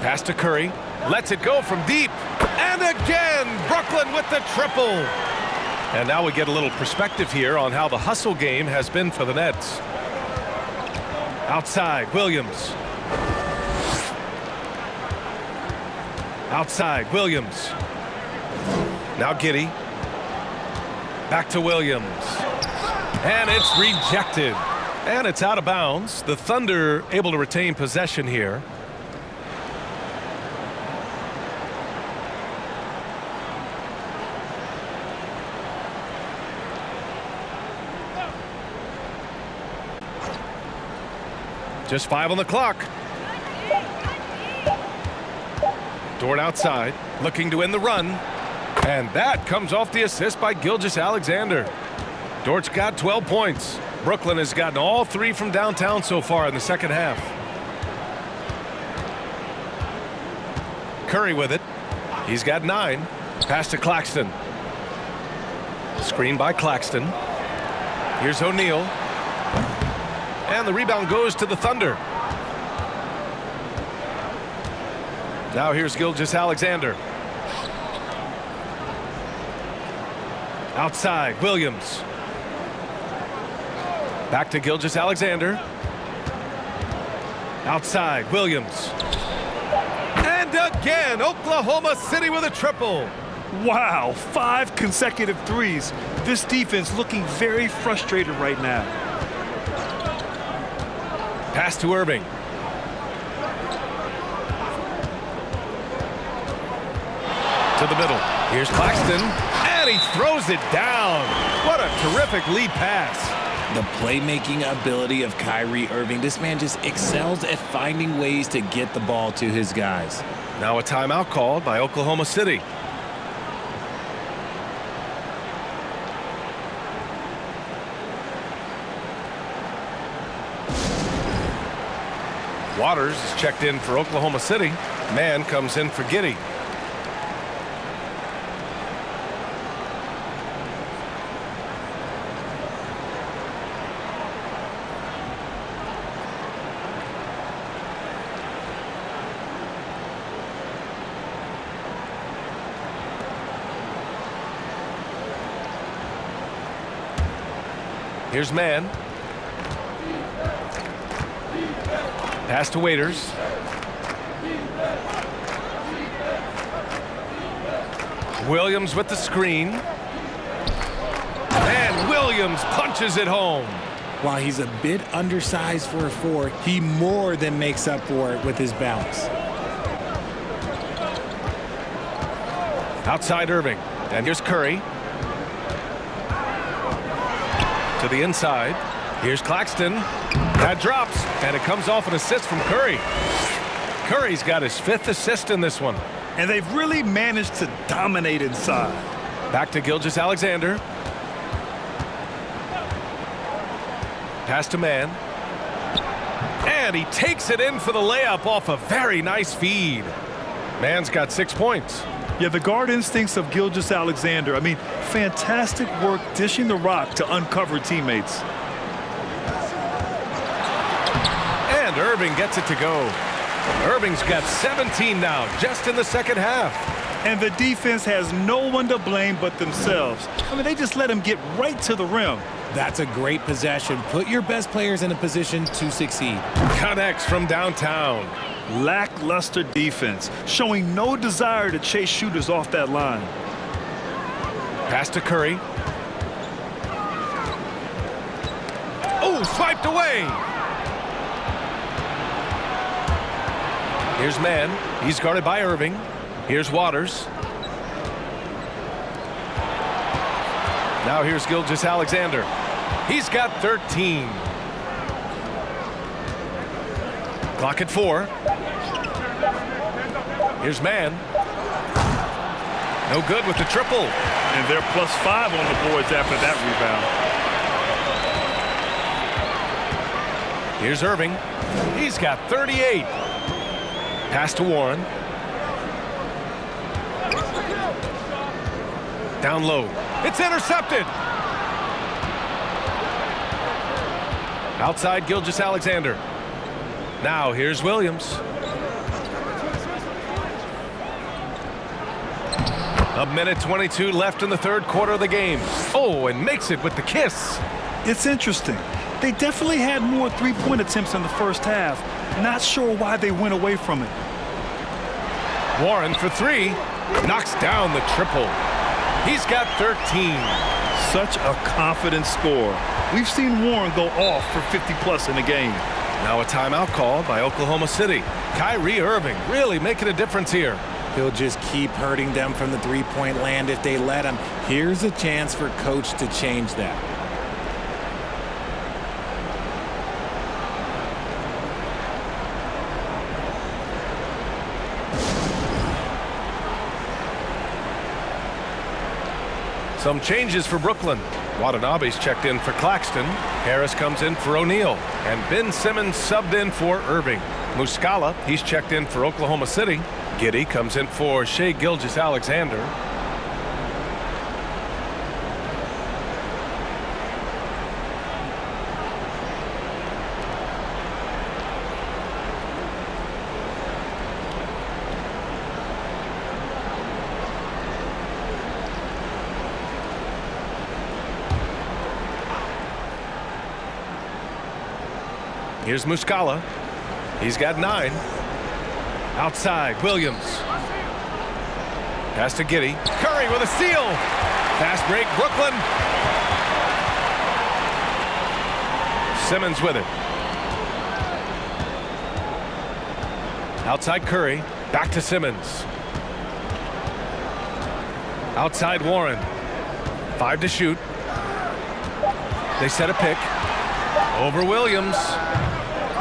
Pass to Curry. Lets it go from deep. And again, Brooklyn with the triple. And now we get a little perspective here on how the hustle game has been for the Nets. Outside, Williams. Outside, Williams. Now Giddey. Back to Williams. And it's rejected. And it's out of bounds. The Thunder able to retain possession here. Just 5 on the clock. Dort outside, looking to end the run. And that comes off the assist by Gilgeous-Alexander. Dort's got 12 points. Brooklyn has gotten all 3 from downtown so far in the second half. Curry with it. He's got 9. Pass to Claxton. Screen by Claxton. Here's O'Neal. And the rebound goes to the Thunder. Now here's Gilgeous-Alexander. Outside, Williams. Back to Gilgeous-Alexander. Outside, Williams. And again, Oklahoma City with a triple. Wow, 5 consecutive threes. This defense looking very frustrated right now. Pass to Irving. To the middle. Here's Claxton. And he throws it down. What a terrific lead pass. The playmaking ability of Kyrie Irving. This man just excels at finding ways to get the ball to his guys. Now a timeout called by Oklahoma City. Waters is checked in for Oklahoma City. Man comes in for Giddey. Here's Man. Pass to Waiters. Williams with the screen. And Williams punches it home. While he's a bit undersized for a 4, he more than makes up for it with his bounce. Outside Irving. And here's Curry. To the inside. Here's Claxton. That drops, and it comes off an assist from Curry. Curry's got his 5th assist in this one. And they've really managed to dominate inside. Back to Gilgeous-Alexander. Pass to Mann. And he takes it in for the layup off a very nice feed. Mann's got 6 points. Yeah, the guard instincts of Gilgeous-Alexander. I mean, fantastic work dishing the rock to uncover teammates. And Irving gets it to go. Irving's got 17 now, just in the second half. And the defense has no one to blame but themselves. I mean, they just let him get right to the rim. That's a great possession. Put your best players in a position to succeed. Connects from downtown. Lackluster defense, showing no desire to chase shooters off that line. Pass to Curry. Oh, swiped away. Here's Mann. He's guarded by Irving. Here's Waters. Now here's Gilgeous-Alexander. He's got 13. Clock at 4. Here's Mann. No good with the triple. And they're +5 on the boards after that rebound. Here's Irving. He's got 38. Pass to Warren. Down low. It's intercepted. Outside Gilgeous-Alexander. Now here's Williams. A minute 22 left in the third quarter of the game. Oh, and makes it with the kiss. It's interesting. They definitely had more three-point attempts in the first half. Not sure why they went away from it. Warren for 3. Knocks down the triple. He's got 13. Such a confident score. We've seen Warren go off for 50+ in a game. Now a timeout called by Oklahoma City. Kyrie Irving really making a difference here. He'll just keep hurting them from the three-point land if they let him. Here's a chance for coach to change that. Some changes for Brooklyn. Watanabe's checked in for Claxton. Harris comes in for O'Neal. And Ben Simmons subbed in for Irving. Muscala, he's checked in for Oklahoma City. Giddey comes in for Shai Gilgeous-Alexander. Here's Muscala. He's got 9. Outside, Williams. Pass to Giddey. Curry with a steal. Fast break, Brooklyn. Simmons with it. Outside Curry. Back to Simmons. Outside Warren. 5 to shoot. They set a pick. Over Williams.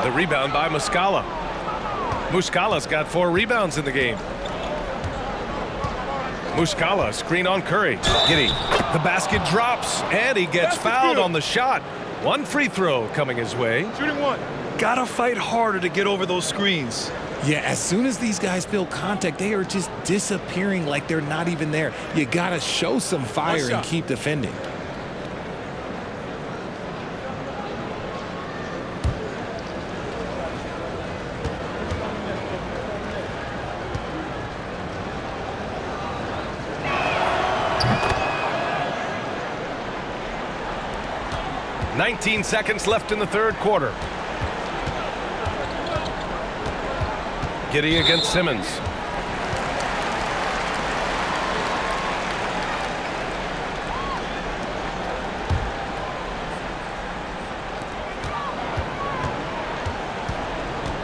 The rebound by Muscala. Muscala's got 4 rebounds in the game. Muscala, screen on Curry. Giddey. The basket drops, and he gets fouled on the shot. 1 free throw coming his way. Shooting 1. Gotta fight harder to get over those screens. Yeah, as soon as these guys feel contact, they are just disappearing like they're not even there. You gotta show some fire and keep defending. .19 seconds left in the third quarter. Giddey against Simmons.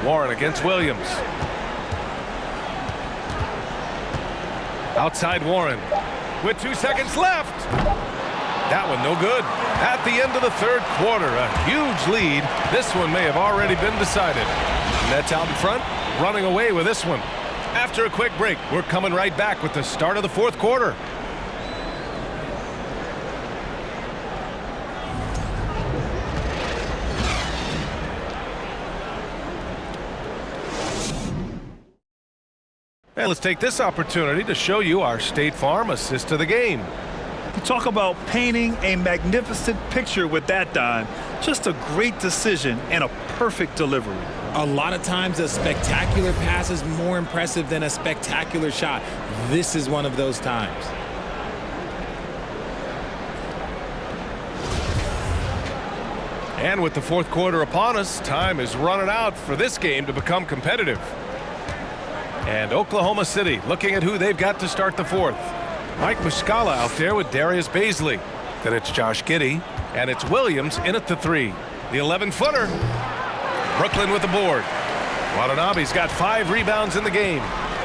Warren against Williams. Outside Warren with 2 seconds left. That one no good. At the end of the third quarter, a huge lead. This one may have already been decided. Nets out in front, running away with this one. After a quick break, we're coming right back with the start of the fourth quarter. And let's take this opportunity to show you our State Farm assist to the game. You talk about painting a magnificent picture with that dime. Just a great decision and a perfect delivery. A lot of times a spectacular pass is more impressive than a spectacular shot. This is one of those times. And with the fourth quarter upon us, time is running out for this game to become competitive. And Oklahoma City looking at who they've got to start the fourth. Mike Muscala out there with Darius Baisley. Then it's Josh Giddey, and it's Williams in at the 3. The 11-footer. Brooklyn with the board. Watanabe's got 5 rebounds in the game.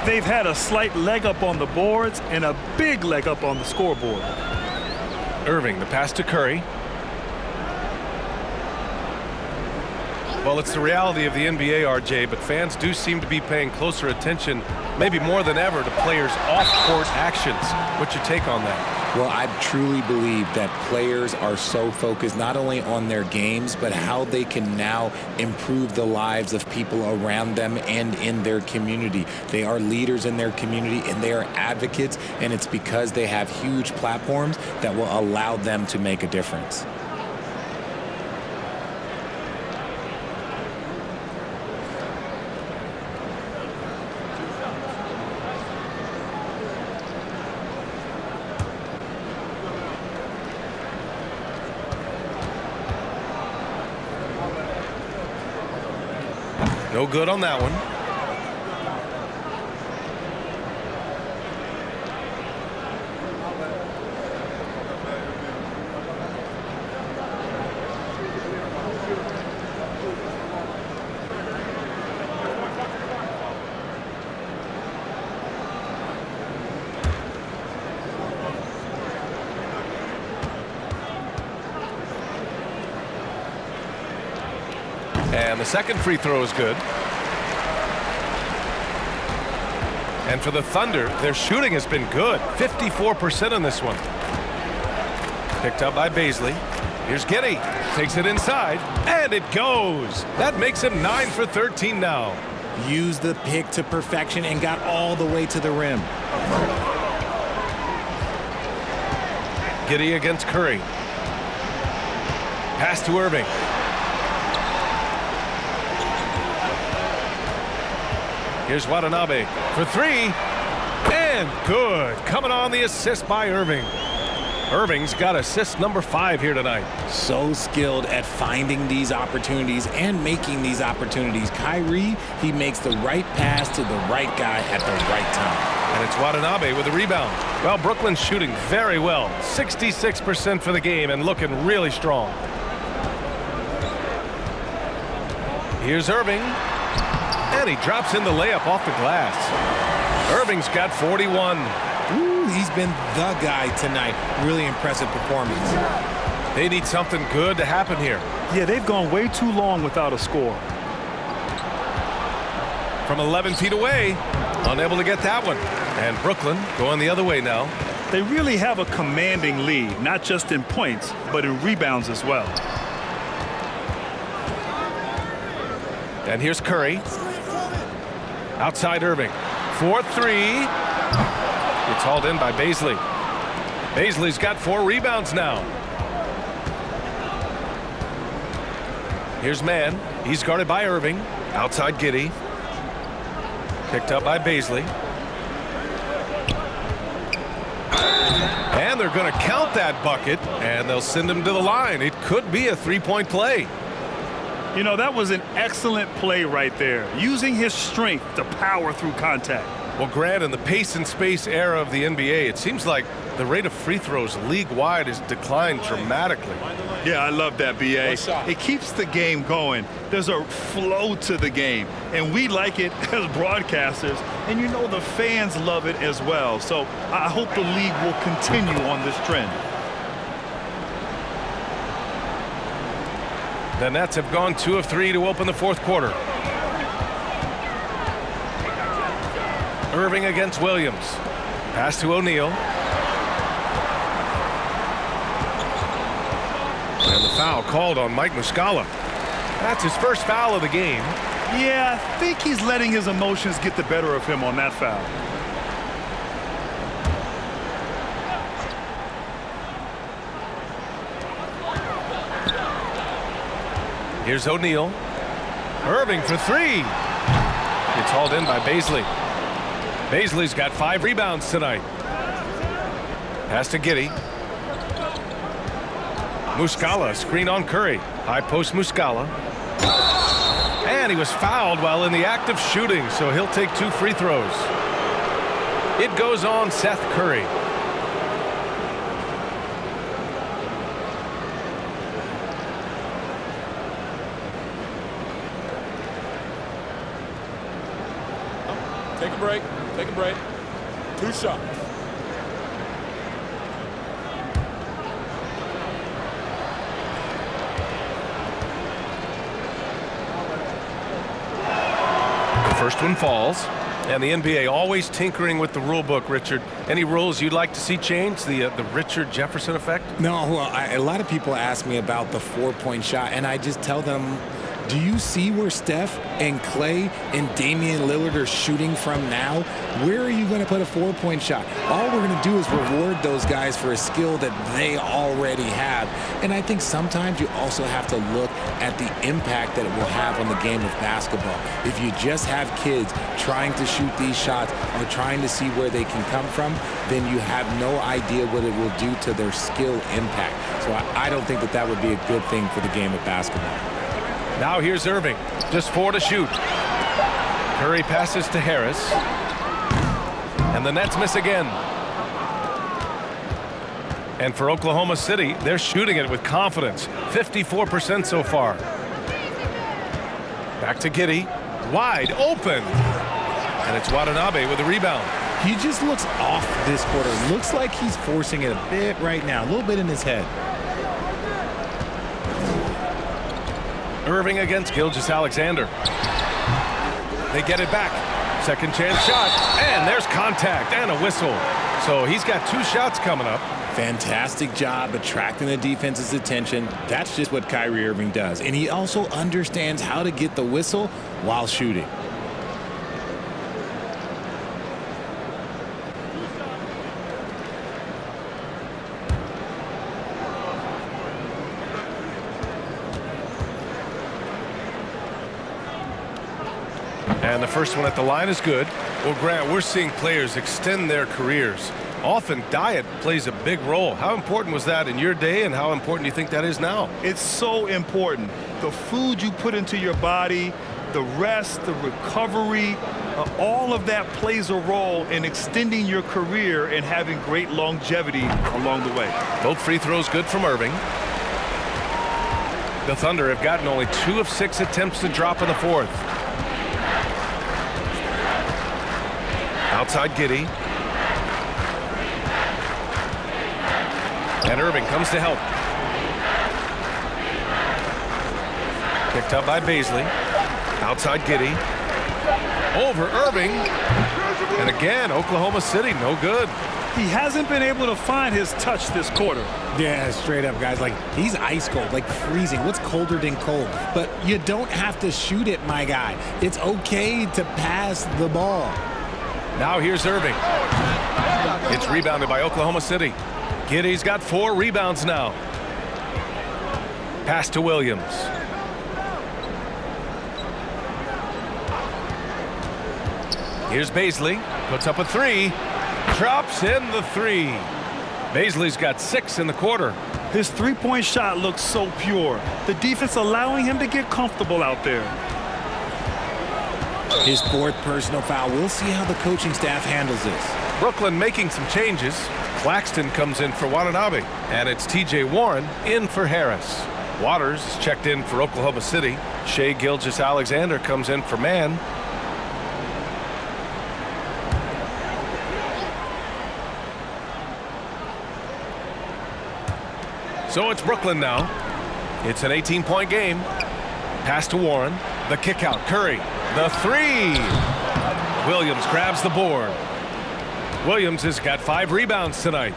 They've had a slight leg up on the boards and a big leg up on the scoreboard. Irving, the pass to Curry. Well, it's the reality of the NBA, RJ, but fans do seem to be paying closer attention, maybe more than ever, to players' off-court actions. What's your take on that? Well, I truly believe that players are so focused not only on their games, but how they can now improve the lives of people around them and in their community. They are leaders in their community, and they are advocates, and it's because they have huge platforms that will allow them to make a difference. No good on that one. And the second free throw is good. And for the Thunder, their shooting has been good. 54% on this one. Picked up by Baisley. Here's Giddey. Takes it inside, and it goes. That makes him 9 for 13 now. Used the pick to perfection and got all the way to the rim. Giddey against Curry. Pass to Irving. Here's Watanabe for 3, and good. Coming on the assist by Irving. Irving's got assist number 5 here tonight. So skilled at finding these opportunities and making these opportunities. Kyrie, he makes the right pass to the right guy at the right time. And it's Watanabe with the rebound. Well, Brooklyn's shooting very well. 66% for the game and looking really strong. Here's Irving. And he drops in the layup off the glass. Irving's got 41. Ooh, he's been the guy tonight. Really impressive performance. They need something good to happen here. Yeah, they've gone way too long without a score. From 11 feet away, unable to get that one. And Brooklyn going the other way now. They really have a commanding lead, not just in points, but in rebounds as well. And here's Curry. Outside Irving. 4-3. It's hauled in by Baisley. Baisley's got 4 rebounds now. Here's Mann. He's guarded by Irving. Outside Giddey. Picked up by Baisley. And they're going to count that bucket, and they'll send him to the line. It could be a 3-point play. You know, that was an excellent play right there, using his strength to power through contact. Well, Grant, in the pace and space era of the NBA, it seems like the rate of free throws league-wide has declined dramatically. Yeah, I love that, B.A. It keeps the game going. There's a flow to the game, and we like it as broadcasters, and you know the fans love it as well. So I hope the league will continue on this trend. The Nets have gone 2 of 3 to open the fourth quarter. Irving against Williams. Pass to O'Neal. And the foul called on Mike Muscala. That's his first foul of the game. Yeah, I think he's letting his emotions get the better of him on that foul. Here's O'Neal. Irving for three. It's hauled in by Bazley. Bazley's got 5 rebounds tonight. Pass to Giddey. Muscala, screen on Curry. High post Muscala. And he was fouled while in the act of shooting, so he'll take 2 free throws. It goes on Seth Curry. Take a break. Take a break. 2 shots. First one falls, and the NBA always tinkering with the rule book. Richard, any rules you'd like to see changed? The Richard Jefferson effect? No, well, a lot of people ask me about the 4-point shot, and I just tell them, do you see where Steph and Clay and Damian Lillard are shooting from now? Where are you going to put a 4-point shot? All we're going to do is reward those guys for a skill that they already have. And I think sometimes you also have to look at the impact that it will have on the game of basketball. If you just have kids trying to shoot these shots or trying to see where they can come from, then you have no idea what it will do to their skill impact. So I don't think that that would be a good thing for the game of basketball. Now here's Irving. Just 4 to shoot. Curry passes to Harris. And the Nets miss again. And for Oklahoma City, they're shooting it with confidence. 54% so far. Back to Giddey. Wide open. And it's Watanabe with the rebound. He just looks off this quarter. Looks like he's forcing it a bit right now. A little bit in his head. Irving against Gilgeous-Alexander. They get it back. Second chance shot. And there's contact and a whistle. So he's got 2 shots coming up. Fantastic job attracting the defense's attention. That's just what Kyrie Irving does. And he also understands how to get the whistle while shooting. And the first one at the line is good. Well, Grant, we're seeing players extend their careers. Often diet plays a big role. How important was that in your day, and how important do you think that is now? It's so important. The food you put into your body, the rest, the recovery, all of that plays a role in extending your career and having great longevity along the way. Both free throws good from Irving. The Thunder have gotten only 2 of 6 attempts to drop in the 4th. Outside Giddey. And Irving comes to help. Picked up by Bazley. Outside Giddey. Over Irving. And again, Oklahoma City, no good. He hasn't been able to find his touch this quarter. Yeah, straight up, guys. Like, he's ice cold, like freezing. What's colder than cold? But you don't have to shoot it, my guy. It's okay to pass the ball. Now here's Irving. It's rebounded by Oklahoma City. Giddey's got 4 rebounds now. Pass to Williams. Here's Bazley. Puts up a 3. Drops in the 3. Bazley's got 6 in the quarter. His 3-point shot looks so pure. The defense allowing him to get comfortable out there. His 4th personal foul. We'll see how the coaching staff handles this. Brooklyn making some changes. Claxton comes in for Watanabe. And it's TJ Warren in for Harris. Waters is checked in for Oklahoma City. Shai Gilgeous-Alexander comes in for Mann. So it's Brooklyn now. It's an 18-point game. Pass to Warren. The kick out. Curry. The 3. Williams grabs the board. Williams has got 5 rebounds tonight.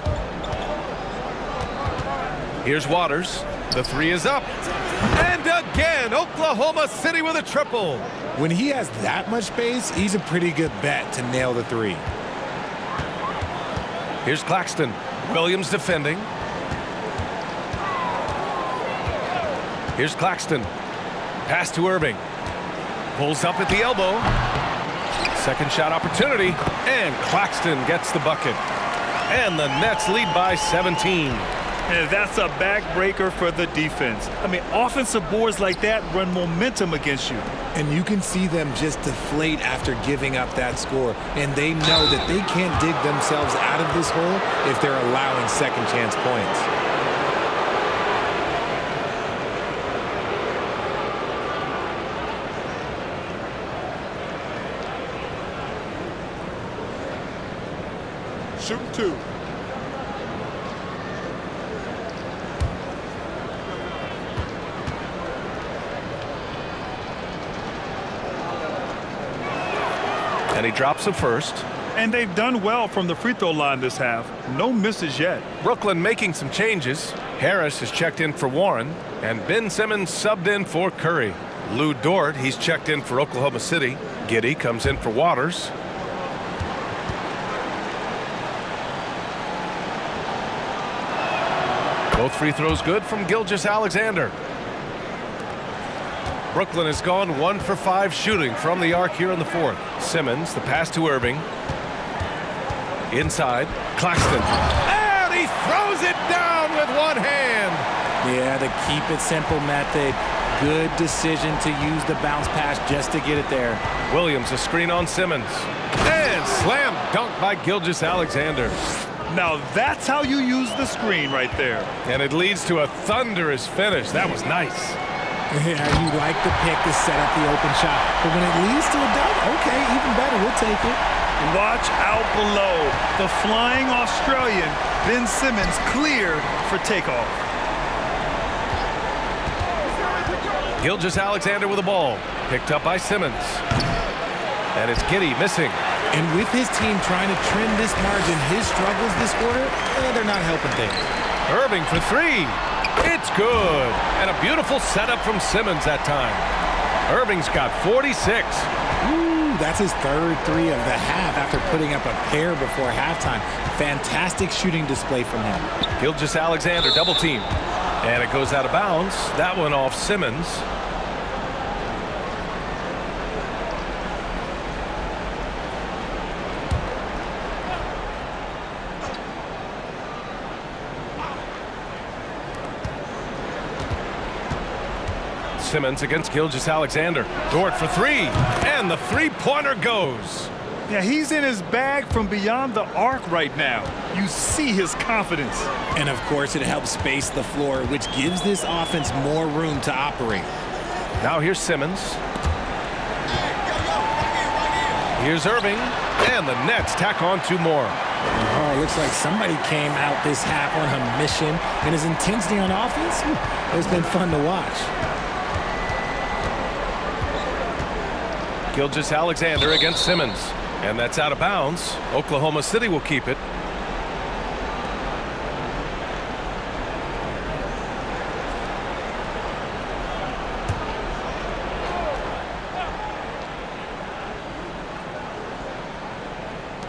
Here's Waters. The 3 is up. And again, Oklahoma City with a triple. When he has that much space, he's a pretty good bet to nail the 3. Here's Claxton. Williams defending. Here's Claxton. Pass to Irving. Pulls up at the elbow. Second shot opportunity. And Claxton gets the bucket. And the Nets lead by 17. And that's a backbreaker for the defense. I mean, offensive boards like that run momentum against you. And you can see them just deflate after giving up that score. And they know that they can't dig themselves out of this hole if they're allowing second chance points. Shooting 2. And he drops the first. And they've done well from the free throw line this half. No misses yet. Brooklyn making some changes. Harris has checked in for Warren. And Ben Simmons subbed in for Curry. Lou Dort, he's checked in for Oklahoma City. Giddey comes in for Waters. Both free throws good from Gilgeous-Alexander. Brooklyn has gone 1 for 5 shooting from the arc here in the 4th. Simmons, the pass to Irving. Inside, Claxton. And he throws it down with one hand. Yeah, the keep it simple method. Good decision to use the bounce pass just to get it there. Williams, a screen on Simmons. And slam dunk by Gilgeous-Alexander. Now that's how you use the screen right there. And it leads to a thunderous finish. That was nice. Yeah, you like the pick to set up the open shot. But when it leads to a dunk, okay, even better, we'll take it. Watch out below. The flying Australian, Ben Simmons, cleared for takeoff. Gilgeous-Alexander with the ball. Picked up by Simmons. And it's Giddey missing. And with his team trying to trim this margin, his struggles this quarter, they're not helping things. Irving for 3. It's good. And a beautiful setup from Simmons that time. Irving's got 46. Ooh, that's his 3rd 3 of the half after putting up a pair before halftime. Fantastic shooting display from him. Gilgeous-Alexander double team. And it goes out of bounds. That one off Simmons. Simmons against Gilgeous-Alexander. Dort for 3. And the 3-pointer goes. Yeah, he's in his bag from beyond the arc right now. You see his confidence. And of course, it helps space the floor, which gives this offense more room to operate. Now here's Simmons. Here's Irving. And the Nets tack on 2 more. Oh, it looks like somebody came out this half on a mission. And his intensity on offense, it's been fun to watch. Gilgeous-Alexander against Simmons. And that's out of bounds. Oklahoma City will keep it.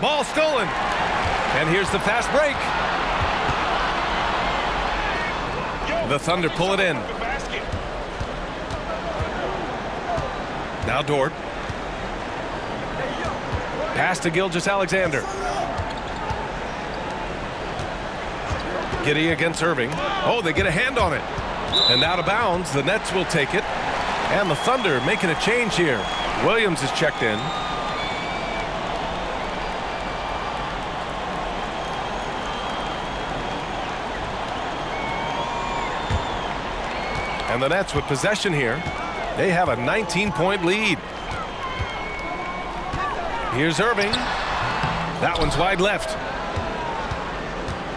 Ball stolen. And here's the fast break. The Thunder pull it in. Now Dort. Pass to Gilgeous-Alexander. Giddey against Irving. Oh, they get a hand on it. And out of bounds, the Nets will take it. And the Thunder making a change here. Williams is checked in. And the Nets with possession here. They have a 19-point lead. Here's Irving. That one's wide left.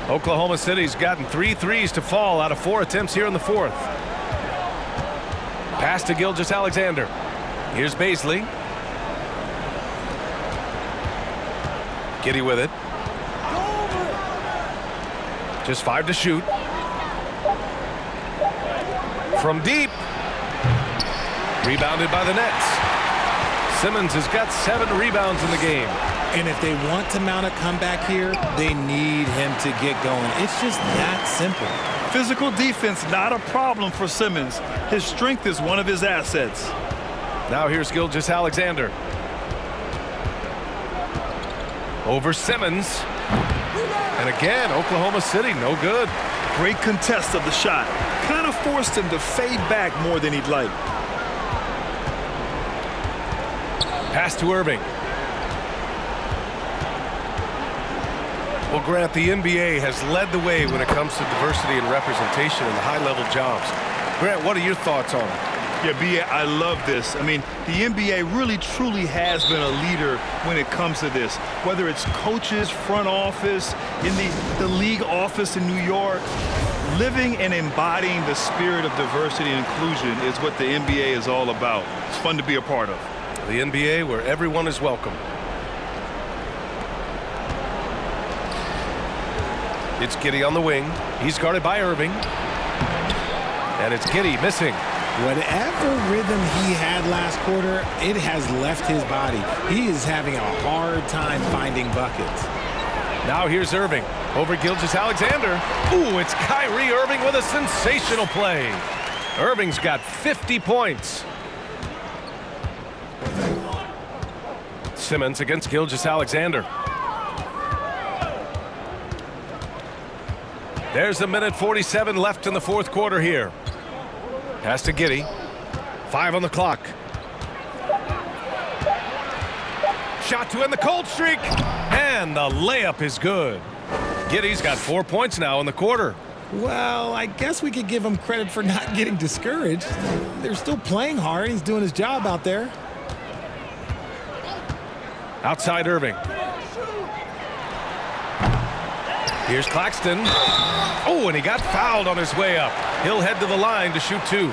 Oklahoma City's gotten 3 threes to fall out of 4 attempts here in the 4th. Pass to Gilgeous-Alexander. Here's Baisley. Giddey with it. Just 5 to shoot. From deep. Rebounded by the Nets. Simmons has got 7 rebounds in the game. And if they want to mount a comeback here, they need him to get going. It's just that simple. Physical defense, not a problem for Simmons. His strength is one of his assets. Now here's Gilgeous-Alexander. Over Simmons. And again, Oklahoma City, no good. Great contest of the shot. Kind of forced him to fade back more than he'd like. Pass to Irving. Well, Grant, the NBA has led the way when it comes to diversity and representation in the high-level jobs. Grant, what are your thoughts on it? Yeah, B.A., I love this. I mean, the NBA really, truly has been a leader when it comes to this. Whether it's coaches, front office, in the league office in New York, living and embodying the spirit of diversity and inclusion is what the NBA is all about. It's fun to be a part of. The NBA where everyone is welcome. It's Giddey on the wing. He's guarded by Irving. And it's Giddey missing. Whatever rhythm he had last quarter, it has left his body. He is having a hard time finding buckets. Now here's Irving over Gilgeous-Alexander. Ooh, it's Kyrie Irving with a sensational play. Irving's got 50 points. Simmons against Gilgeous-Alexander. There's 1:47 left in the fourth quarter here. Pass to Giddey. 5 on the clock. Shot to end the cold streak. And the layup is good. Giddey's got 4 points now in the quarter. Well, I guess we could give him credit for not getting discouraged. They're still playing hard. He's doing his job out there. Outside Irving. Here's Claxton. Oh, and he got fouled on his way up. He'll head to the line to shoot 2.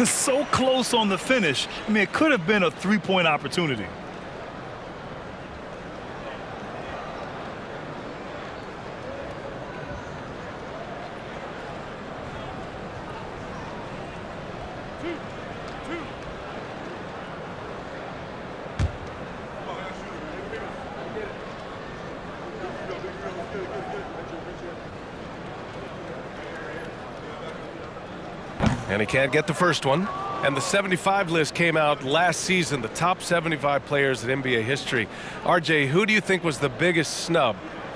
So close on the finish. I mean, it could have been a three-point opportunity. And he can't get the first one. And the 75 list came out last season, the top 75 players in NBA history. RJ, who do you think was the biggest snub?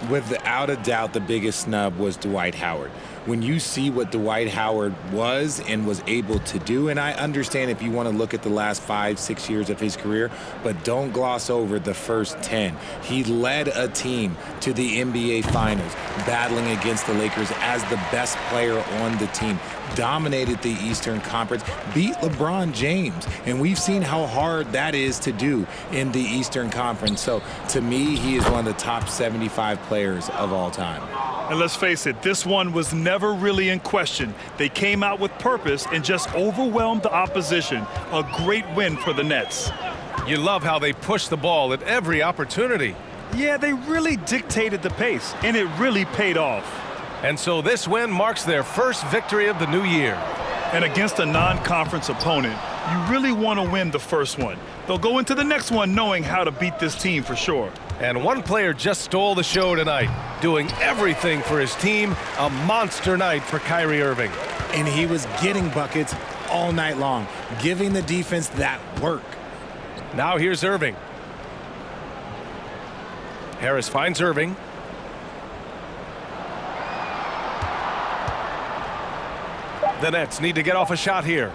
Without a doubt, the biggest snub was Dwight Howard. When you see what Dwight Howard was and was able to do, and I understand if you want to look at the last 5-6 years of his career, but don't gloss over the first 10. He led a team to the NBA Finals, battling against the Lakers as the best player on the team, dominated the Eastern Conference, beat LeBron James, and we've seen how hard that is to do in the Eastern Conference. So to me, he is one of the top 75 players of all time. And let's face it, this one was never really in question. They came out with purpose and just overwhelmed the opposition. A great win for the Nets. You love how they push the ball at every opportunity. Yeah, they really dictated the pace, and it really paid off. And so this win marks their first victory of the new year. And against a non-conference opponent, you really want to win the first one. They'll go into the next one knowing how to beat this team for sure. And one player just stole the show tonight, doing everything for his team. A monster night for Kyrie Irving. And he was getting buckets all night long, giving the defense that work. Now here's Irving. Harris finds Irving. The Nets need to get off a shot here.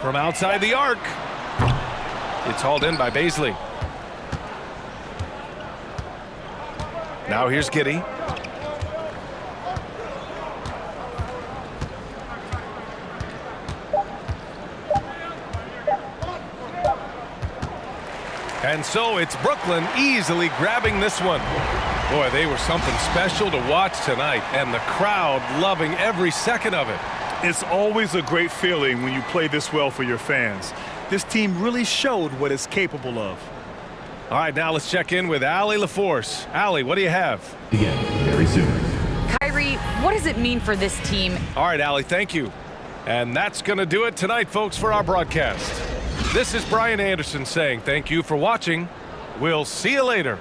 From outside the arc. It's hauled in by Baisley. Now here's Giddey. And so it's Brooklyn easily grabbing this one. Boy, they were something special to watch tonight, and the crowd loving every second of it. It's always a great feeling when you play this well for your fans. This team really showed what it's capable of. All right, now let's check in with Allie LaForce. Allie, what do you have? Again, very soon. Kyrie, what does it mean for this team? All right, Allie, thank you. And that's going to do it tonight, folks, for our broadcast. This is Brian Anderson saying thank you for watching. We'll see you later.